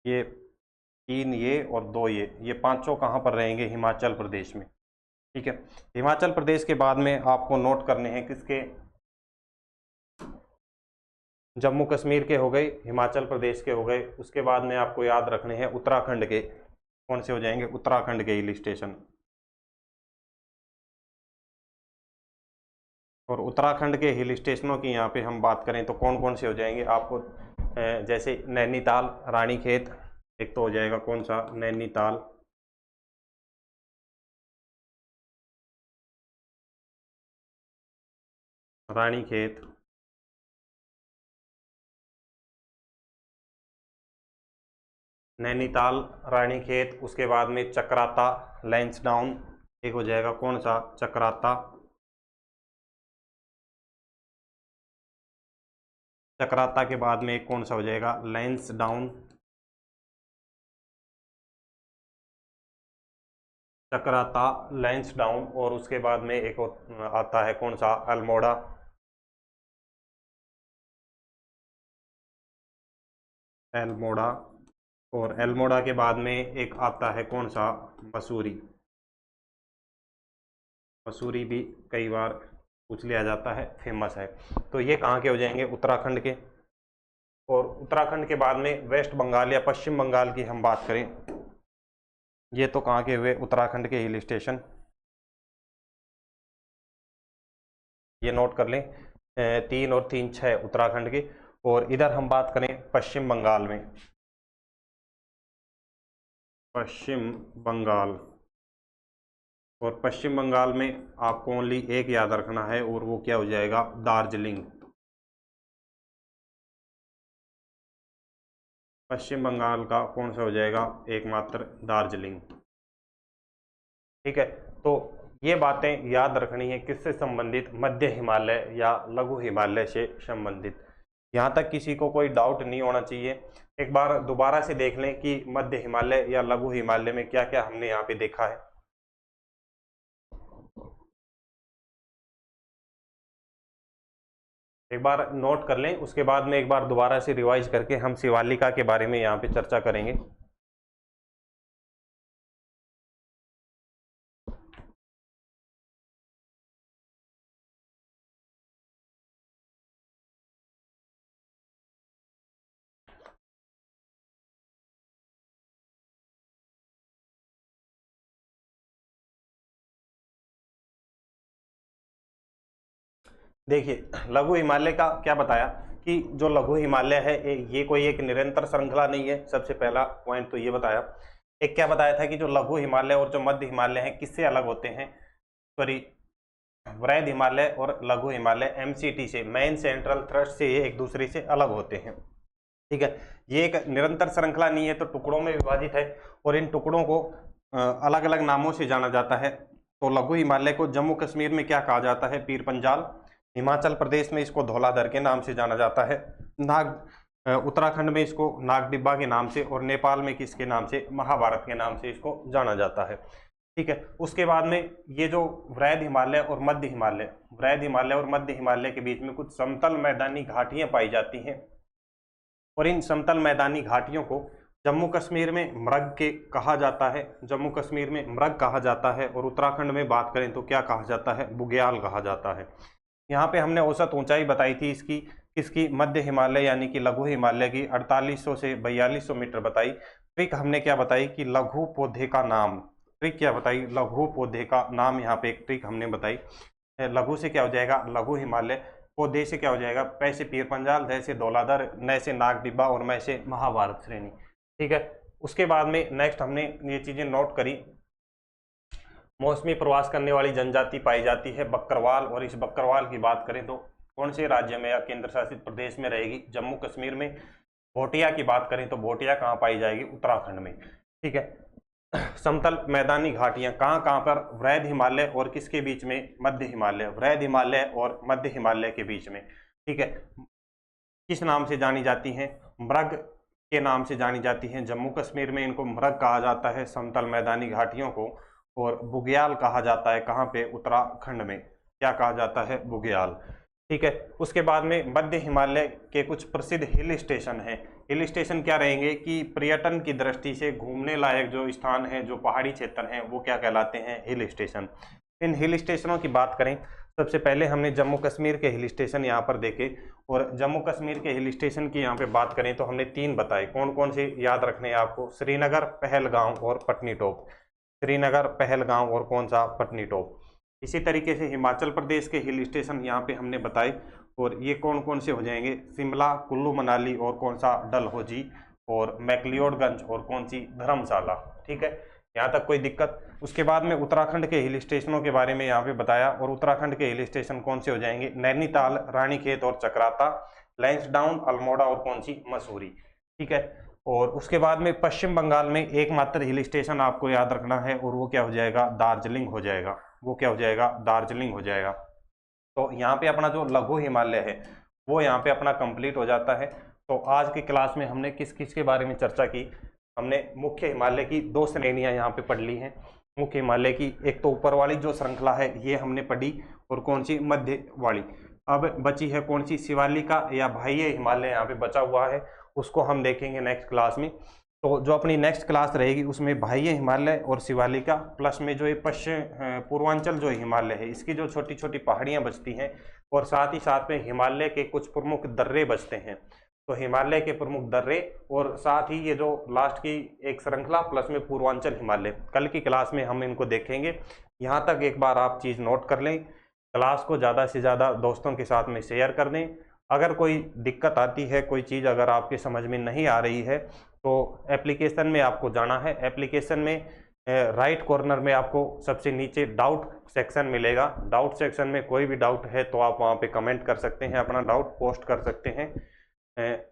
ये 3 ये और 2 ये पांचों कहाँ पर रहेंगे, हिमाचल प्रदेश में। ठीक है। हिमाचल प्रदेश के बाद में आपको नोट करने हैं किसके, जम्मू कश्मीर के हो गए, हिमाचल प्रदेश के हो गए। उसके बाद में आपको याद रखने हैं उत्तराखंड के। कौन से हो जाएंगे, उत्तराखंड के हिल स्टेशन। और उत्तराखंड के हिल स्टेशनों की यहाँ पे हम बात करें तो कौन कौन से हो जाएंगे आपको, जैसे नैनीताल, रानीखेत। एक तो हो जाएगा कौन सा, नैनीताल। रानीखेत, नैनीताल, रानीखेत। उसके बाद में चक्राता, लैंसडाउन। एक हो जाएगा कौन सा, चक्राता। चक्राता के बाद में एक कौन सा हो जाएगा, लैंसडाउन। चक्राता, लैंसडाउन। और उसके बाद में एक आता है कौन सा, अल्मोड़ा। अल्मोड़ा। और अल्मोड़ा के बाद में एक आता है कौन सा, मसूरी। मसूरी भी कई बार पूछ लिया जाता है, फेमस है। तो ये कहाँ के हो जाएंगे, उत्तराखंड के। और उत्तराखंड के बाद में वेस्ट बंगाल या पश्चिम बंगाल की हम बात करें, ये तो कहाँ के हुए, उत्तराखंड के हिल स्टेशन। ये नोट कर लें, 3 और 3 6 उत्तराखंड के। और इधर हम बात करें पश्चिम बंगाल में, पश्चिम बंगाल। और पश्चिम बंगाल में आपको ओनली एक याद रखना है, और वो क्या हो जाएगा, दार्जिलिंग। पश्चिम बंगाल का कौन सा हो जाएगा, एकमात्र दार्जिलिंग। ठीक है। तो ये बातें याद रखनी है किससे संबंधित, मध्य हिमालय या लघु हिमालय से संबंधित। यहाँ तक किसी को कोई डाउट नहीं होना चाहिए। एक बार दोबारा से देख लें कि मध्य हिमालय या लघु हिमालय में क्या क्या हमने यहाँ पे देखा है। एक बार नोट कर लें, उसके बाद में एक बार दोबारा से रिवाइज करके हम शिवालिका के बारे में यहाँ पे चर्चा करेंगे। देखिए, लघु हिमालय का क्या बताया कि जो लघु हिमालय है ये कोई एक निरंतर श्रृंखला नहीं है। सबसे पहला पॉइंट तो ये बताया। एक क्या बताया था कि जो लघु हिमालय और जो मध्य हिमालय हैं किससे अलग होते हैं, सॉरी, वृहद हिमालय और लघु हिमालय MCT से, मेन सेंट्रल थ्रस्ट से, ये एक दूसरे से अलग होते हैं। ठीक है, ये एक निरंतर श्रृंखला नहीं है, तो टुकड़ों में विभाजित है और इन टुकड़ों को अलग अलग नामों से जाना जाता है। तो लघु हिमालय को जम्मू कश्मीर में क्या कहा जाता है? पीर पंजाल। हिमाचल प्रदेश में इसको धौलाधर के नाम से जाना जाता है। उत्तराखंड में इसको नागडिब्बा के नाम से, और नेपाल में किसके नाम से? महाभारत के नाम से इसको जाना जाता है। ठीक है, उसके बाद में ये जो वृहद हिमालय और मध्य हिमालय, वृहद हिमालय और मध्य हिमालय के बीच में कुछ समतल मैदानी घाटियां पाई जाती हैं, और इन समतल मैदानी घाटियों को जम्मू कश्मीर में मृग के कहा जाता है, जम्मू कश्मीर में मृग कहा जाता है, और उत्तराखंड में बात करें तो क्या कहा जाता है? बुग्याल कहा जाता है। यहाँ पे हमने औसत ऊंचाई बताई थी इसकी, किसकी? मध्य हिमालय यानी कि लघु हिमालय की 4800 से 4200 मीटर बताई। ट्रिक हमने क्या बताई कि लघु पौधे का नाम, ट्रिक क्या बताई? लघु पौधे का नाम, यहाँ पे एक ट्रिक हमने बताई। लघु से क्या हो जाएगा? लघु हिमालय। पौधे से क्या हो जाएगा? पै से पीर पंजाल, ध से धौलाधर, न से नागडिब्बा और मैं से महाभारत श्रेणी। ठीक है, उसके बाद में नेक्स्ट हमने ये चीजें नोट करी। मौसमी प्रवास करने वाली जनजाति पाई जाती है बकरवाल, और इस बकरवाल की बात करें तो कौन से राज्य में या केंद्र शासित प्रदेश में रहेगी? जम्मू कश्मीर में। भोटिया की बात करें तो भोटिया कहाँ पाई जाएगी? उत्तराखंड में। ठीक है, समतल मैदानी घाटियां कहाँ कहाँ पर? वृहद हिमालय और किसके बीच में? मध्य हिमालय। वृहद हिमालय और मध्य हिमालय के बीच में। ठीक है, किस नाम से जानी जाती हैं? मृग के नाम से जानी जाती हैं। जम्मू कश्मीर में इनको मृग कहा जाता है, समतल मैदानी घाटियों को, और बुग्याल कहा जाता है कहाँ पे? उत्तराखंड में। क्या कहा जाता है? बुग्याल। ठीक है, उसके बाद में मध्य हिमालय के कुछ प्रसिद्ध हिल स्टेशन हैं। हिल स्टेशन क्या रहेंगे कि पर्यटन की दृष्टि से घूमने लायक जो स्थान है, जो पहाड़ी क्षेत्र हैं, वो क्या कहलाते हैं? Hill station. इन हिल स्टेशनों की बात करें, सबसे पहले हमने जम्मू कश्मीर के हिल स्टेशन यहाँ पर देखे, और जम्मू कश्मीर के हिल स्टेशन की यहाँ पे बात करें तो हमने 3 बताए। कौन कौन से याद रखने हैं आपको? श्रीनगर, पहलगांव और पटनीटॉप। श्रीनगर, पहलगांव और कौन सा? पटनीटॉप। इसी तरीके से हिमाचल प्रदेश के हिल स्टेशन यहाँ पे हमने बताए, और ये कौन कौन से हो जाएंगे? शिमला, कुल्लू मनाली और कौन सा? डलहौजी और मैक्लियोडगंज और कौन सी? धर्मशाला। ठीक है, यहाँ तक कोई दिक्कत? उसके बाद में उत्तराखंड के हिल स्टेशनों के बारे में यहाँ पे बताया, और उत्तराखंड के हिल स्टेशन कौन से हो जाएंगे? नैनीताल, रानीखेत और चक्राता, लैंसडाउन, अल्मोड़ा और कौन सी? मसूरी। ठीक है, और उसके बाद में पश्चिम बंगाल में एकमात्र हिल स्टेशन आपको याद रखना है, और वो क्या हो जाएगा? दार्जिलिंग हो जाएगा। वो क्या हो जाएगा? दार्जिलिंग हो जाएगा। तो यहाँ पे अपना जो लघु हिमालय है वो यहाँ पे अपना कंप्लीट हो जाता है। तो आज की क्लास में हमने किस किस के बारे में चर्चा की? हमने मुख्य हिमालय की 2 श्रेणियाँ यहाँ पे पढ़ ली हैं। मुख्य हिमालय की एक तो ऊपर वाली जो श्रृंखला है ये हमने पढ़ी, और कौन सी? मध्य वाली। अब बची है कौन सी? शिवालिका या बाह्य हिमालय यहाँ पे बचा हुआ है, उसको हम देखेंगे नेक्स्ट क्लास में। तो जो अपनी नेक्स्ट क्लास रहेगी उसमें बाह्य हिमालय और शिवालिका, प्लस में जो ये पश्चिम पूर्वांचल जो हिमालय है इसकी जो छोटी छोटी पहाड़ियाँ बचती हैं, और साथ ही साथ में हिमालय के कुछ प्रमुख दर्रे बचते हैं। तो हिमालय के प्रमुख दर्रे, और साथ ही ये जो लास्ट की एक श्रृंखला, प्लस में पूर्वांचल हिमालय, कल की क्लास में हम इनको देखेंगे। यहाँ तक एक बार आप चीज़ नोट कर लें। क्लास को ज़्यादा से ज़्यादा दोस्तों के साथ में शेयर कर दें। अगर कोई दिक्कत आती है, कोई चीज़ अगर आपके समझ में नहीं आ रही है, तो एप्लीकेशन में आपको जाना है। एप्लीकेशन में राइट कॉर्नर में आपको सबसे नीचे डाउट सेक्शन मिलेगा। डाउट सेक्शन में कोई भी डाउट है तो आप वहाँ पे कमेंट कर सकते हैं, अपना डाउट पोस्ट कर सकते हैं,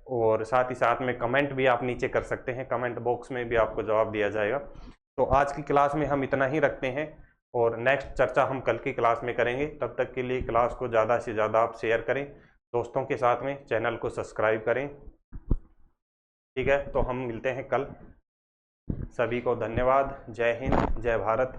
और साथ ही साथ में कमेंट भी आप नीचे कर सकते हैं। कमेंट बॉक्स में भी आपको जवाब दिया जाएगा। तो आज की क्लास में हम इतना ही रखते हैं, और नेक्स्ट चर्चा हम कल की क्लास में करेंगे। तब तक के लिए क्लास को ज़्यादा से ज़्यादा आप शेयर करें दोस्तों के साथ में, चैनल को सब्सक्राइब करें। ठीक है, तो हम मिलते हैं कल। सभी को धन्यवाद। जय हिंद, जय भारत।